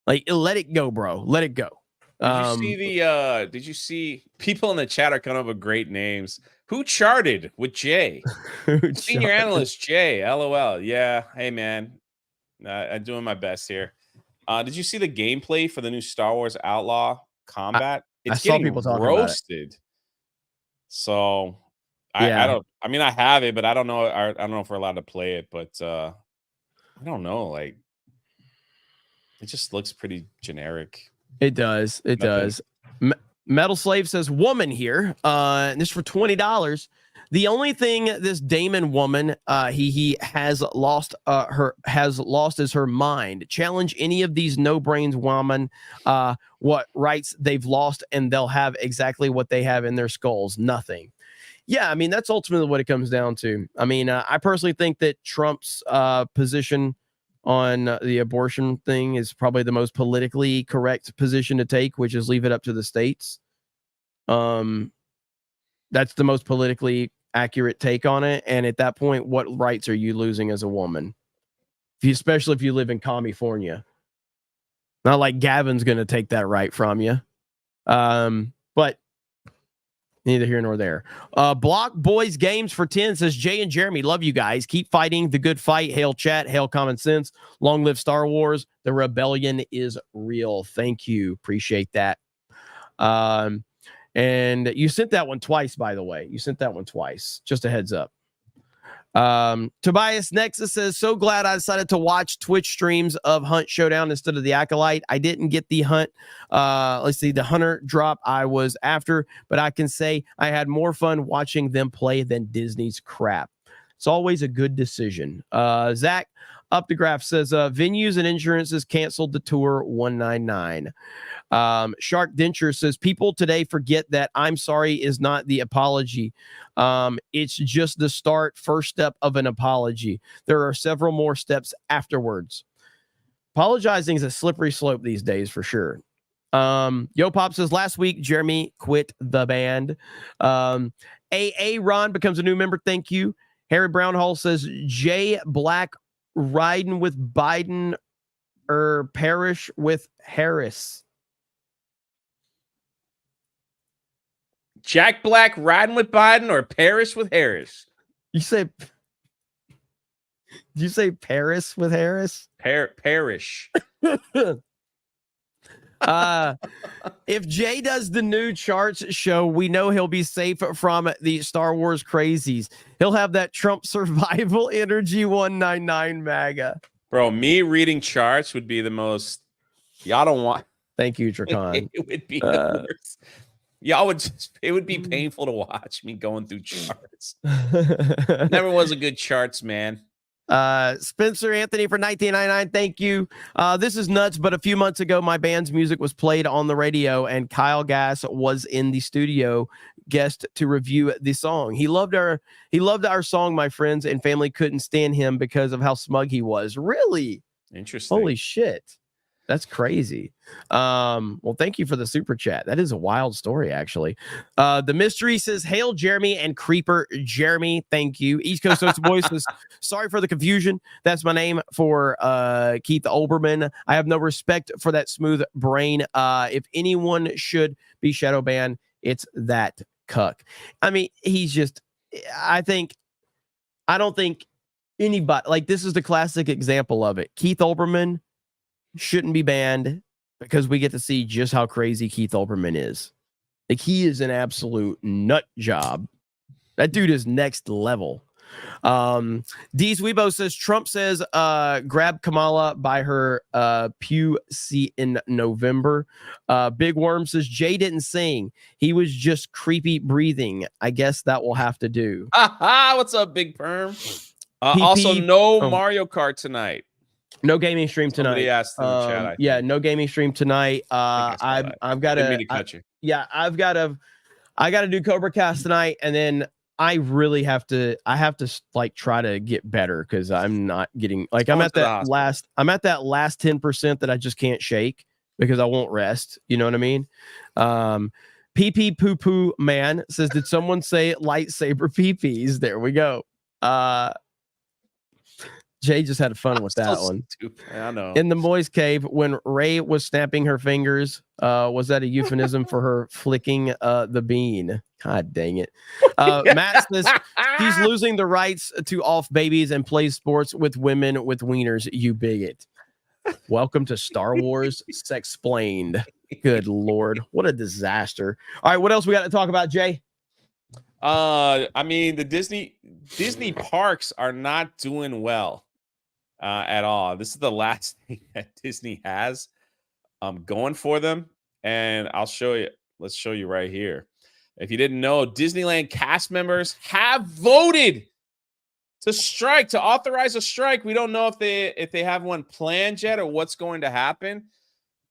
Like, let it go, bro. Let it go. Did you see people in the chat are coming up with great names? Who charted with Jay? Senior analyst Jay. LOL. Yeah. Hey, man. I'm doing my best here. Did you see the gameplay for the new Star Wars Outlaw Combat? It's getting roasted. So I have it, but I don't know. I don't know if we're allowed to play it, but I don't know. Like, it just looks pretty generic. It does. It does. Metal Slave says, woman here. This for $20. The only thing this Damon woman he has lost is her mind. Challenge any of these no brains woman what rights they've lost, and they'll have exactly what they have in their skulls. Nothing. Yeah, I mean, that's ultimately what it comes down to. I mean, I personally think that Trump's position on the abortion thing is probably the most politically correct position to take, which is leave it up to the states. That's the most politically accurate take on it. And at that point, what rights are you losing as a woman? Especially if you live in California. Not like Gavin's going to take that right from you. But neither here nor there. Block Boys Games for 10 says, Jay and Jeremy, love you guys. Keep fighting the good fight. Hail chat. Hail common sense. Long live Star Wars. The rebellion is real. Thank you. Appreciate that. And you sent that one twice, by the way. You sent that one twice. Just a heads up. Tobias Nexus says, so glad I decided to watch Twitch streams of Hunt Showdown instead of the Acolyte. I didn't get the the Hunter drop I was after, but I can say I had more fun watching them play than Disney's crap. It's always a good decision. Zach Up the Graph says, venues and insurances canceled the tour 199. Shark Denture says, people today forget that I'm sorry is not the apology. It's just the first step of an apology. There are several more steps afterwards. Apologizing is a slippery slope these days for sure. Yo Pop says, last week Jeremy quit the band. AA Ron becomes a new member. Thank you. Harry Brownhall says, Jay Black riding with Biden or perish with Harris. Jack Black riding with Biden or Paris with Harris? Did you say Paris with Harris? Parish. If Jay does the new charts show, we know he'll be safe from the Star Wars crazies. He'll have that Trump survival energy 199 MAGA. Bro, me reading charts would be the most. Y'all don't want. Thank you, Dracan. It would be the worst. Y'all would. It would be painful to watch me going through charts. Never was a good charts man. Spencer Anthony for 1999. Thank you. This is nuts, but a few months ago, my band's music was played on the radio, and Kyle Gass was in the studio guest to review the song. He loved our song. My friends and family couldn't stand him because of how smug he was. Really? Interesting. Holy shit. That's crazy. Well, thank you for the super chat. That is a wild story, actually. The Mystery says, hail Jeremy and Creeper Jeremy. Thank you. East Coast Social Boy says, sorry for the confusion. That's my name for Keith Olbermann. I have no respect for that smooth brain. If anyone should be shadow banned, it's that cuck. I mean, he's just, I don't think anybody, like, this is the classic example of it. Keith Olbermann shouldn't be banned because we get to see just how crazy Keith Olbermann is. Like, he is an absolute nut job. That dude is next level. Deez Weibo says Trump says grab Kamala by her pew seat in November. Big Worm says Jay didn't sing. He was just creepy breathing. I guess that will have to do. What's up, Big Perm? Also, no Mario Kart tonight. No gaming stream tonight. Somebody asked in the chat. I think. No gaming stream tonight. I've got to cut you. Yeah, I got to do Cobra Cast tonight, and then I really have to like try to get better because I'm not getting like I'm at that last 10% that I just can't shake because I won't rest. You know what I mean? PP Poo Poo Man says, did someone say lightsaber PPs? There we go. Jay just had fun with that one. Stupid. I know. In the Moist Cave, when Ray was snapping her fingers, was that a euphemism for her flicking the bean? God dang it. Matt says he's losing the rights to off babies and plays sports with women with wieners, you bigot. Welcome to Star Wars Sexplained. Good Lord. What a disaster. All right, what else we got to talk about, Jay? I mean, the Disney parks are not doing well at all. This is the last thing that Disney has going for them. And I'll show you. Let's show you right here. If you didn't know, Disneyland cast members have voted to authorize a strike. We don't know if they have one planned yet or what's going to happen.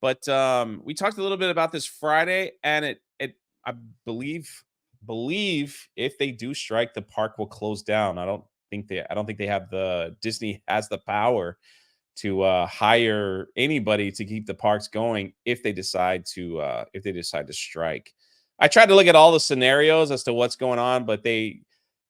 But we talked a little bit about this Friday, and I believe if they do strike, the park will close down. I don't think they have Disney has the power to hire anybody to keep the parks going if they decide to strike. I tried to look at all the scenarios as to what's going on, but they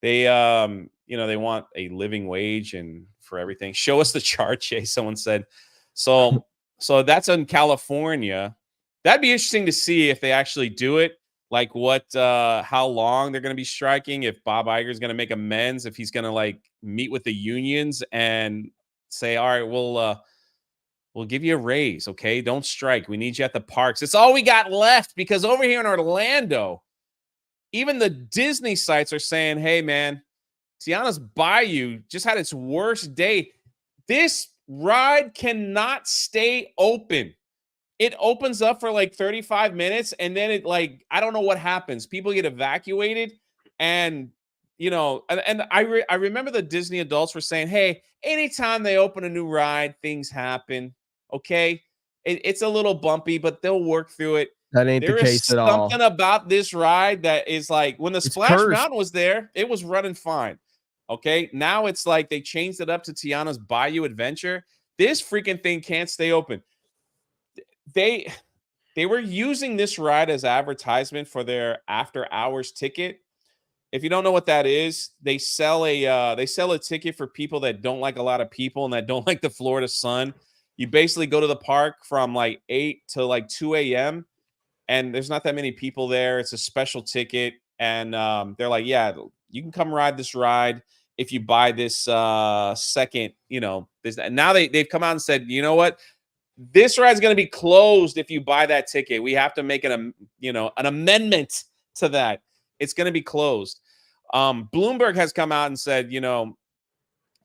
want a living wage and for everything. Show us the chart, Jay. Someone said. So that's in California. That'd be interesting to see if they actually do it. Like how long they're going to be striking, if Bob Iger is going to make amends, if he's going to like meet with the unions and say, all right, we'll give you a raise. Okay. Don't strike. We need you at the parks. It's all we got left because over here in Orlando, even the Disney sites are saying, hey man, Tiana's Bayou just had its worst day. This ride cannot stay open. It opens up for like 35 minutes and then I don't know what happens. People get evacuated and, I remember the Disney adults were saying, hey, anytime they open a new ride, things happen. Okay. It's a little bumpy, but they'll work through it. That ain't the case at all. There's something about this ride that is like when the Splash Mountain was there, it was running fine. Okay. Now it's like they changed it up to Tiana's Bayou Adventure. This freaking thing can't stay open. They were using this ride as advertisement for their after hours ticket. If you don't know what that is, they sell a ticket for people that don't like a lot of people and that don't like the Florida sun. You basically go to the park from like 8 to like 2 a.m. and there's not that many people there. It's a special ticket. And they're like, yeah, you can come ride this ride if you buy this second, this. And now they've come out and said, you know what? This ride's going to be closed if you buy that ticket. We have to make an amendment to that. It's going to be closed. Bloomberg has come out and said,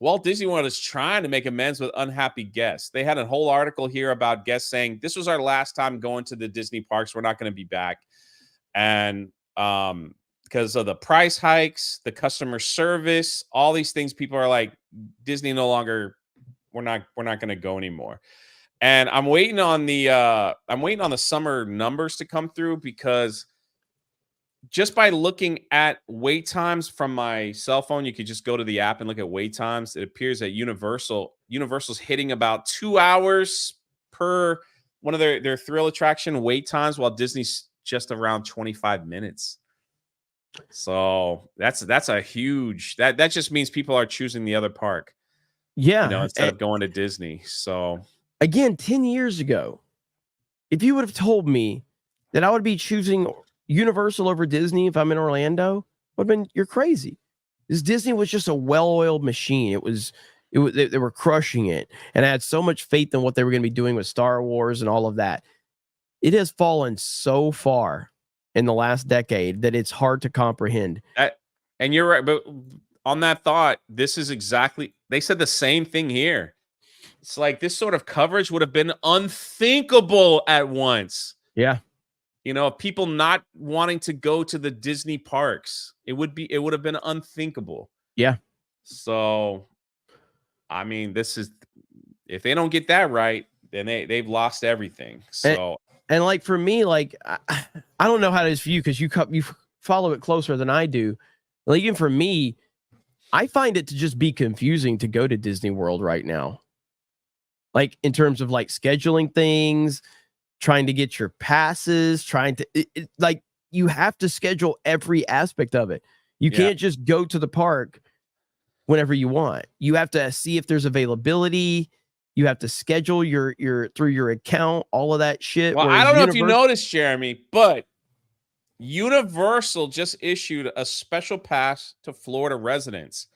Walt Disney World is trying to make amends with unhappy guests. They had a whole article here about guests saying this was our last time going to the Disney parks. We're not going to be back. And because of the price hikes, the customer service, all these things, people are like, Disney no longer, we're not going to go anymore. And I'm waiting on the summer numbers to come through because just by looking at wait times from my cell phone, you could just go to the app and look at wait times. It appears that Universal's hitting about 2 hours per one of their thrill attraction wait times, while Disney's just around 25 minutes. So that's a huge that just means people are choosing the other park. Yeah, instead of going to Disney. So again, 10 years ago, if you would have told me that I would be choosing Universal over Disney if I'm in Orlando, would have been, you're crazy. This Disney was just a well-oiled machine. They were crushing it. And I had so much faith in what they were going to be doing with Star Wars and all of that. It has fallen so far in the last decade that it's hard to comprehend. And you're right. But on that thought, this is exactly, they said the same thing here. It's like this sort of coverage would have been unthinkable at once. Yeah. You know, people not wanting to go to the Disney parks. It would have been unthinkable. Yeah. So, I mean, if they don't get that right, then they've lost everything. So, and like for me, like I don't know how it is for you because you follow it closer than I do. Like even for me, I find it to just be confusing to go to Disney World right now. Like in terms of like scheduling things, trying to get your passes, like you have to schedule every aspect of it. You can't just go to the park whenever you want. You have to see if there's availability. You have to schedule your through your account, all of that shit. well, I don't know if you noticed, Jeremy, but Universal just issued a special pass to Florida residents,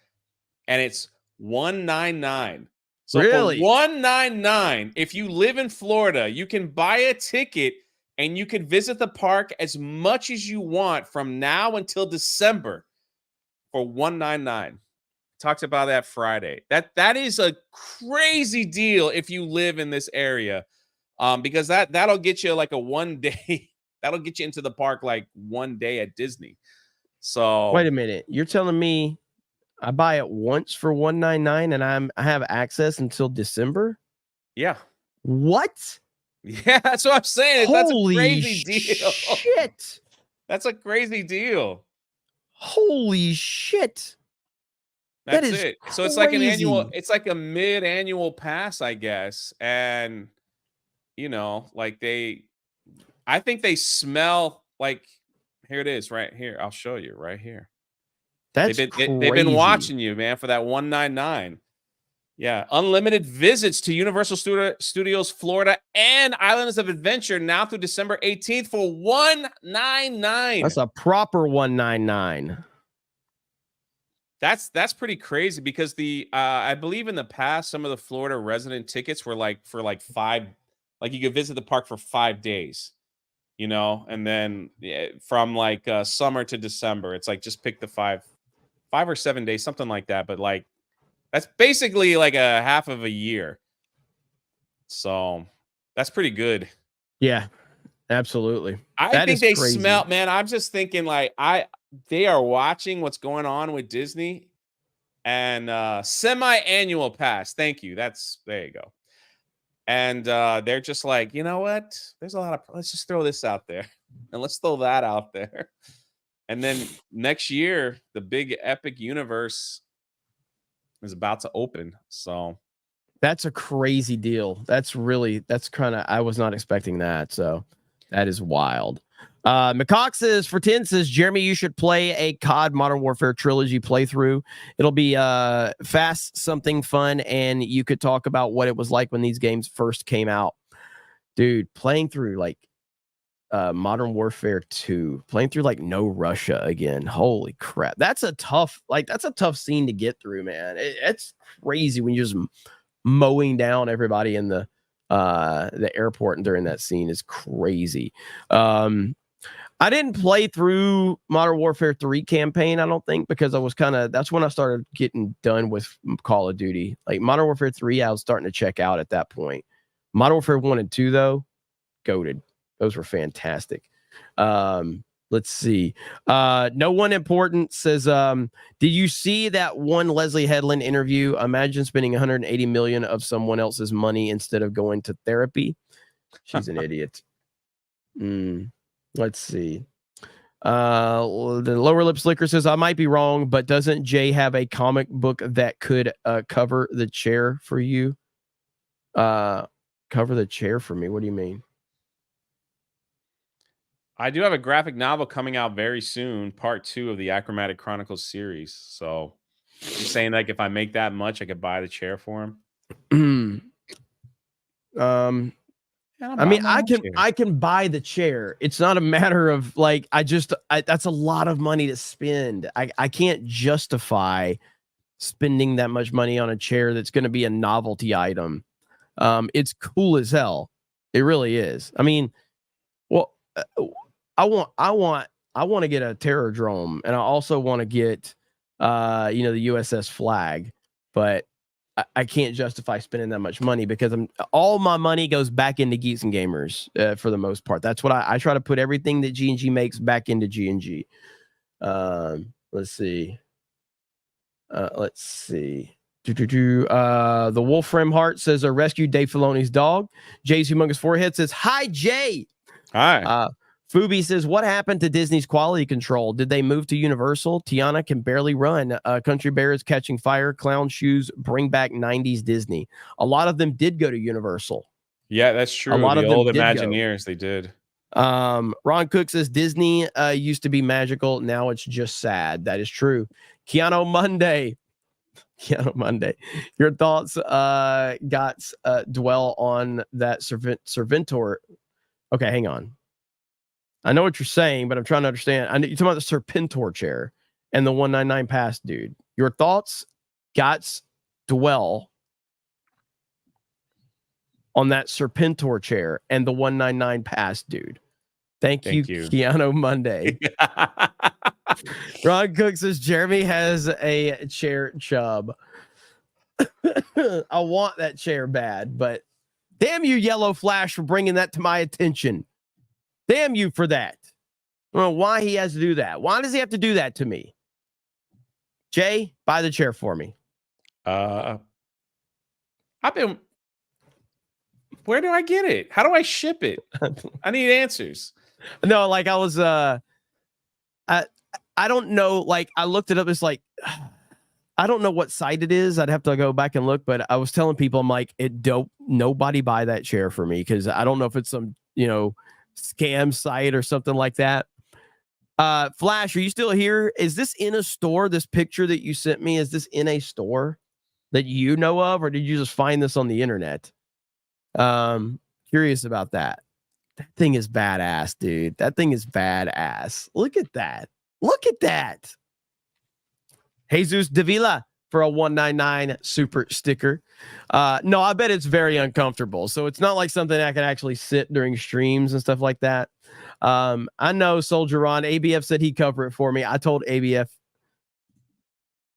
and it's $199. So really? for $199, if you live in Florida, you can buy a ticket and you can visit the park as much as you want from now until December for $199. Talked about that Friday. That is a crazy deal if you live in this area, because that'll get you like a 1 day. That'll get you into the park like 1 day at Disney. So wait a minute, you're telling me I buy it once for $199 and I have access until December? Yeah. What? Yeah, that's what I'm saying. Holy that's a crazy deal. Shit. That's a crazy deal. Holy shit. That's it. Crazy. So it's like it's like a mid-annual pass, I guess. And you know, like I think they smell like, here it is right here. I'll show you right here. They've been watching you, man, for that $199. Yeah, unlimited visits to Universal Studios Florida and Islands of Adventure now through December 18th for $199. That's a proper $199. That's pretty crazy because I believe in the past some of the Florida resident tickets were like for like 5, like you could visit the park for 5 days, you know, and then from like summer to December, it's like just pick the 5 or 7 days, something like that. But like that's basically like a half of a year. So that's pretty good. Yeah, absolutely. I think they smell, man. I'm just thinking like they are watching what's going on with Disney and semi-annual pass. Thank you. There you go. And they're just like, you know what? There's a lot of, let's just throw this out there and let's throw that out there. And then next year, the big epic universe is about to open. So that's a crazy deal. That's kind of, I was not expecting that. So that is wild. McCox says for 10 says, Jeremy, you should play a COD Modern Warfare trilogy playthrough. It'll be fast, something fun, and you could talk about what it was like when these games first came out. Dude, playing through like Modern Warfare 2, playing through like No Russia again. Holy crap. That's a tough scene to get through, man. It's crazy when you're just mowing down everybody in the airport and during that scene is crazy. I didn't play through Modern Warfare 3 campaign, I don't think, because I was that's when I started getting done with Call of Duty. Like Modern Warfare 3, I was starting to check out at that point. Modern Warfare 1 and 2, though, goated. Those were fantastic. Let's see. No One Important says, did you see that one Leslye Headland interview? Imagine spending $180 million of someone else's money instead of going to therapy. She's an idiot. Let's see. The Lower Lip Slicker says, I might be wrong, but doesn't Jay have a comic book that could cover the chair for you? Cover the chair for me? What do you mean? I do have a graphic novel coming out very soon, part 2 of the Achromatic Chronicles series. So you're saying like if I make that much, I could buy the chair for him? I mean, I can buy the chair. It's not a matter of like, that's a lot of money to spend. I can't justify spending that much money on a chair that's going to be a novelty item. It's cool as hell. It really is. I mean, well, I want to get a Terrordrome, and I also want to get the USS Flag, but I can't justify spending that much money because all my money goes back into Geeks and Gamers for the most part. That's what I try to put everything that G&G makes back into G&G. Let's see. The Wolfram Heart says, rescued Dave Filoni's dog. Jay's Humongous Forehead says, hi, Jay. Hi. Fubi says, what happened to Disney's quality control? Did they move to Universal? Tiana can barely run. Country Bear is catching fire. Clown Shoes bring back 90s Disney. A lot of them did go to Universal. Yeah, that's true. A lot the of them old did Imagineers, they did. Ron Cook says, Disney used to be magical. Now it's just sad. That is true. Keanu Monday. Your thoughts, Gots, dwell on that Serventor. Okay, hang on. I know what you're saying, but I'm trying to understand. You're talking about the Serpentor chair and the 199 pass, dude. Your thoughts, Gots, dwell on that Serpentor chair and the 199 pass, dude. Thank you, Keanu Monday. Ron Cook says Jeremy has a chair chub. I want that chair bad, but damn you, Yellow Flash, for bringing that to my attention. Damn you for that. I don't know why he has to do that. Why does he have to do that to me? Jay, buy the chair for me. Where do I get it? How do I ship it? I need answers. No, like I was I don't know, like I looked it up. It's like I don't know what site it is. I'd have to go back and look, but I was telling people, I'm like, nobody buy that chair for me because I don't know if it's some, scam site or something like that. Flash, are you still here? Is this in a store? This picture that you sent me, is this in a store that you know of, or did you just find this on the internet? Curious about that. That thing is badass, dude. That thing is badass. Look at that. Look at that. Jesus Davila for a 199 super sticker. No, I bet it's very uncomfortable. So it's not like something I can actually sit during streams and stuff like that. I know Soldier on ABF said he'd cover it for me. I told ABF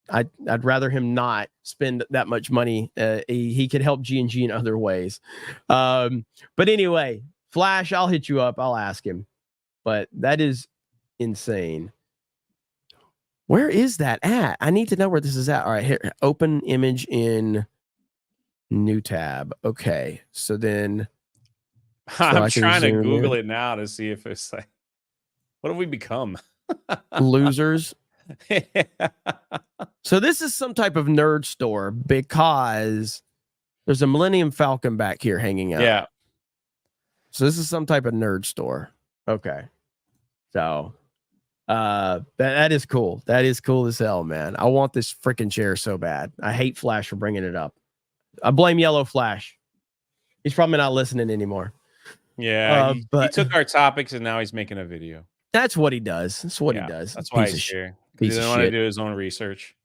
I'd rather him not spend that much money. He could help G&G in other ways. But anyway, Flash, I'll hit you up. I'll ask him. But that is insane. Where is that at? I need to know where this is at. All right, here. Open image in new tab. Okay, so then I'm trying to Google it now to see if it's like, what have we become? Losers. So this is some type of nerd store because there's a Millennium Falcon back here hanging out. Yeah. So this is some type of nerd store. Okay. So that is cool. That is cool as hell, man. I want this freaking chair so bad. I hate Flash for bringing it up. I blame Yellow Flash. He's probably not listening anymore. Yeah, he took our topics and now he's making a video. That's what he does. That's what he does. That's why he's here. He didn't want to do his own research.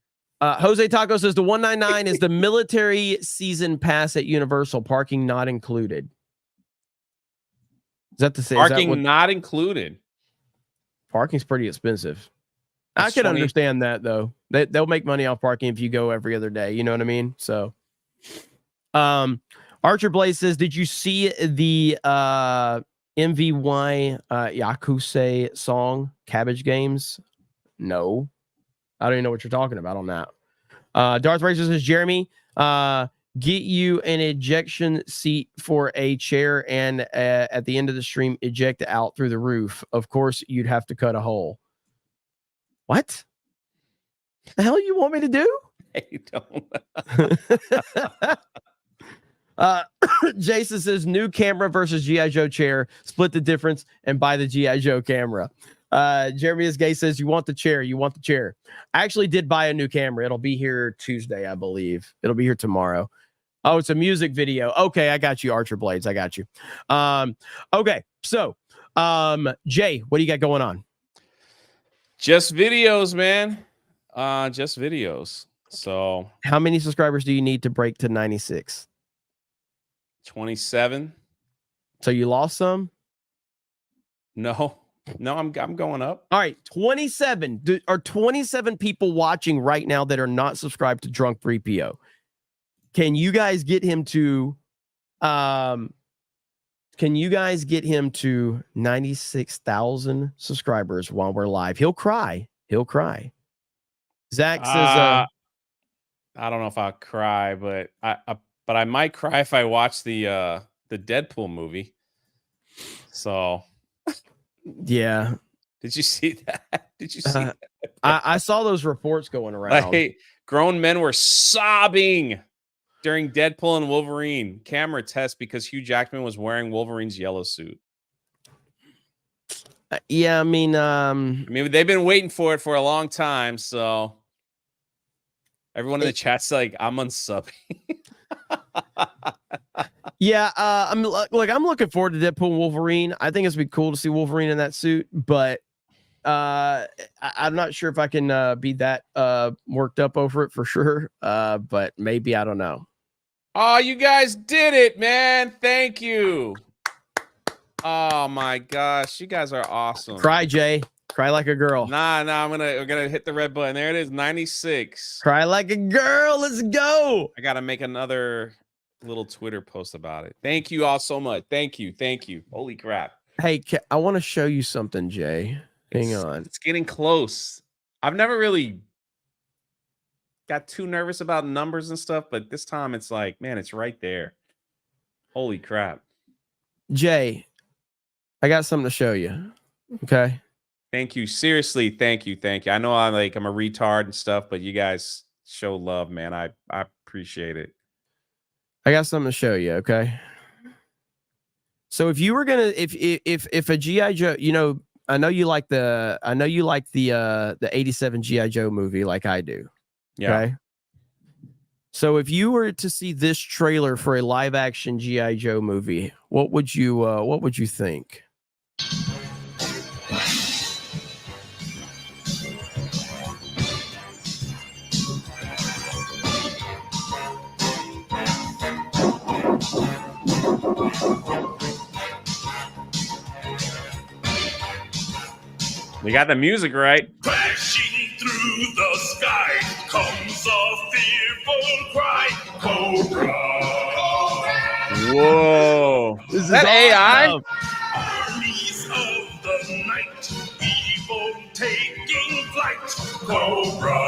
Jose Taco says the 199 is the military season pass at Universal, parking not included. Is that the same? Parking not included. Parking's pretty expensive. I can understand that though. They'll make money off parking if you go every other day. You know what I mean? So, Archer Blaze says, did you see the MVY Yakusei song Cabbage Games? No, I don't even know what you're talking about on that. Darth Racer says, Jeremy, get you an ejection seat for a chair and at the end of the stream, eject out through the roof. Of course, you'd have to cut a hole. What the hell you want me to do? I don't. Jason says new camera versus G.I. Joe chair. Split the difference and buy the G.I. Joe camera. Jeremy is Gay says you want the chair. You want the chair. I actually did buy a new camera. It'll be here Tuesday, I believe. It'll be here tomorrow. Oh, it's a music video. Okay, I got you, Archer Blades. I got you. Okay, so Jay, what do you got going on? Just videos, man. Just videos. So how many subscribers do you need to break to 96? 27. So you lost some? No. No, I'm going up. All right, 27. Are 27 people watching right now that are not subscribed to Drunk 3PO? Can you guys get him to 96,000 subscribers while we're live? He'll cry. Zach says I don't know if I'll cry, but I might cry if I watch the Deadpool movie. So yeah. Did you see that? Did you see that? I saw those reports going around. Like, grown men were sobbing during Deadpool and Wolverine camera test because Hugh Jackman was wearing Wolverine's yellow suit. Yeah, I mean, they've been waiting for it for a long time, so everyone in the chat's like, I'm unsubbing. Yeah, I'm looking forward to Deadpool and Wolverine. I think it's be cool to see Wolverine in that suit, but I'm not sure if I can be that worked up over it for sure. But maybe, I don't know. Oh, you guys did it, man. Thank you. Oh my gosh, you guys are awesome. Cry, Jay. Cry like a girl. Nah, we're gonna hit the red button. There it is, 96. Cry like a girl. Let's go. I gotta make another little Twitter post about it. Thank you all so much. Thank you. Holy crap. Hey, I want to show you something, Jay. Hang on. It's getting close. I've never really got too nervous about numbers and stuff, but this time it's like, man, it's right there. Holy crap. Jay, I got something to show you. Okay. Thank you. Seriously, thank you. I know I'm a retard and stuff, but you guys show love, man. I appreciate it. I got something to show you, okay? So if you were gonna, if a GI Joe, you know, I know you like the 87 GI Joe movie like I do. Yeah. Okay. So if you were to see this trailer for a live action GI Joe movie, what would you think? We got the music right. Crashing through the sky comes a fearful cry. Cobra. Whoa. This is that AI? Armies of the night, evil taking flight. Cobra.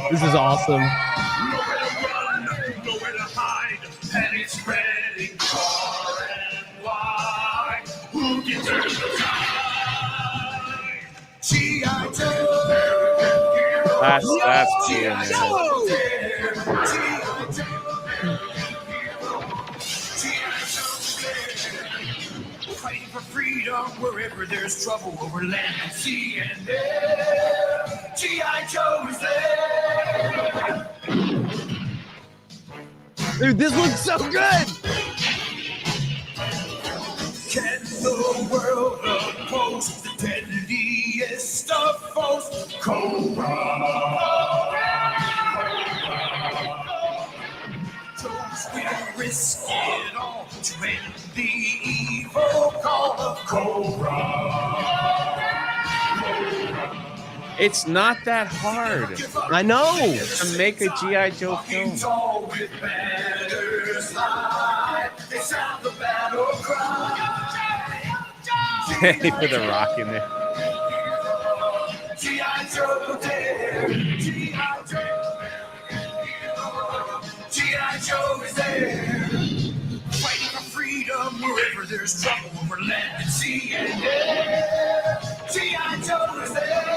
This is awesome. Nowhere to run, nowhere to hide, panic spreading far and wide. Who can turn the tide? G.I. Joe. That's cool, G.I. man. Joe. Fighting for freedom wherever there's trouble over land and sea and air. G.I. Joe is there. Dude, this looks so good. Can the world oppose the deadliest of foes? Cobra. Joes will risk it all to end the evil call of Cobra. It's not that hard I know. to make a G.I. Joe film. Tall with banners high, they sound the battle cry. They put the rock in there. G.I. Joe there, G.I. Joe. G.I. Joe is there, fighting for freedom wherever there's trouble over land and sea and air. G.I. Joe is there.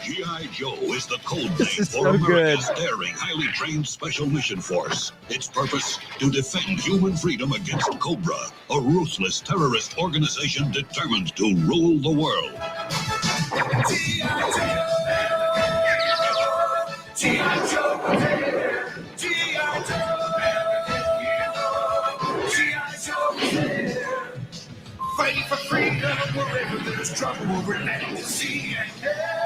G.I. Joe is the code name This is for so America's good. daring, highly trained special mission force. Its purpose, to defend human freedom against Cobra, a ruthless terrorist organization determined to rule the world. G.I. Joe. G.I. Joe. G.I. Joe. G.I. Joe. Fighting for freedom wherever there's trouble over land and sea and air.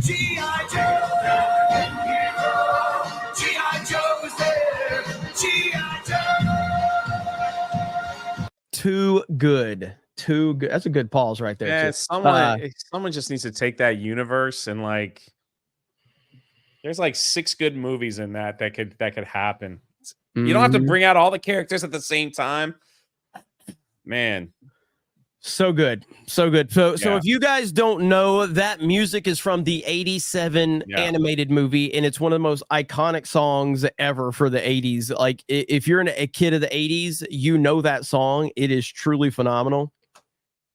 G.I. Joe. G.I. Joe is there. too good. Too good. That's a good pause right there. Yeah, too. someone just needs to take that universe and like there's like 6 good movies in that could happen. You don't have to bring out all the characters at the same time. Man. So good. So good. So Yeah. if you guys don't know, that music is from the 87 animated movie, and it's one of the most iconic songs ever for the 80s. Like, if you're a kid of the 80s, you know that song. It is truly phenomenal.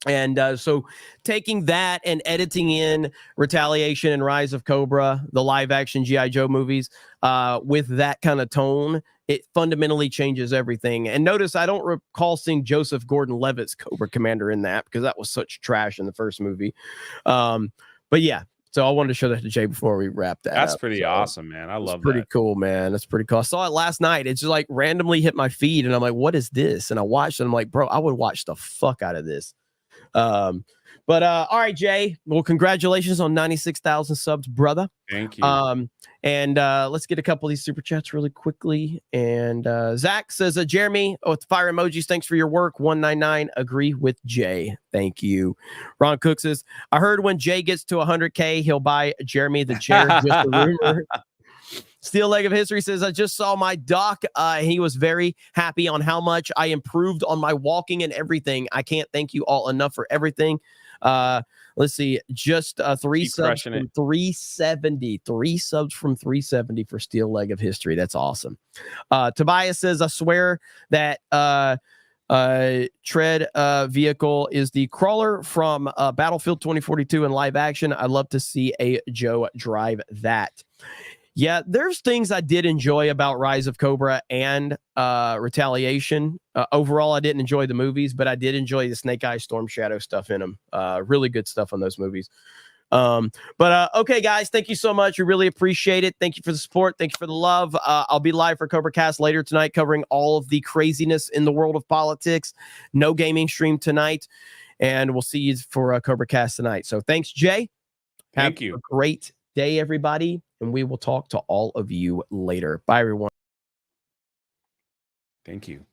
And so taking that and editing in Retaliation and Rise of Cobra, the live action G.I. Joe movies, with that kind of tone, it fundamentally changes everything. And notice I don't recall seeing Joseph Gordon-Levitt's Cobra Commander in that because that was such trash in the first movie. But yeah, so I wanted to show that to Jay before we wrap that. That's up. pretty awesome, man. I love that. Pretty cool, man. That's pretty cool. I saw it last night. It just like randomly hit my feed, and I'm like, "What is this?" And I watched it. I'm like, "Bro, I would watch the fuck out of this." All right, Jay. Well, congratulations on 96,000 subs, brother. Thank you. And let's get a couple of these super chats really quickly. And Zach says, Jeremy, with fire emojis, thanks for your work. 199, agree with Jay. Thank you. Ron Cook says, I heard when Jay gets to 100K, he'll buy Jeremy the chair. Just a rumor. Steel Leg of History says, I just saw my doc. He was very happy on how much I improved on my walking and everything. I can't thank you all enough for everything. Let's see, just 3 subs from 370. 3 subs from 370 for Steel Leg of History. That's awesome. Tobias says, I swear that tread vehicle is the crawler from Battlefield 2042 in live action. I'd love to see a Joe drive that. Yeah, there's things I did enjoy about Rise of Cobra and Retaliation. Overall, I didn't enjoy the movies, but I did enjoy the Snake Eyes Storm Shadow stuff in them. Really good stuff on those movies. Okay, guys, thank you so much. We really appreciate it. Thank you for the support. Thank you for the love. I'll be live for Cobra Cast later tonight, covering all of the craziness in the world of politics. No gaming stream tonight, and we'll see you for Cobra Cast tonight. So thanks, Jay. Thank you. A great day, everybody, and we will talk to all of you later. Bye, everyone. Thank you.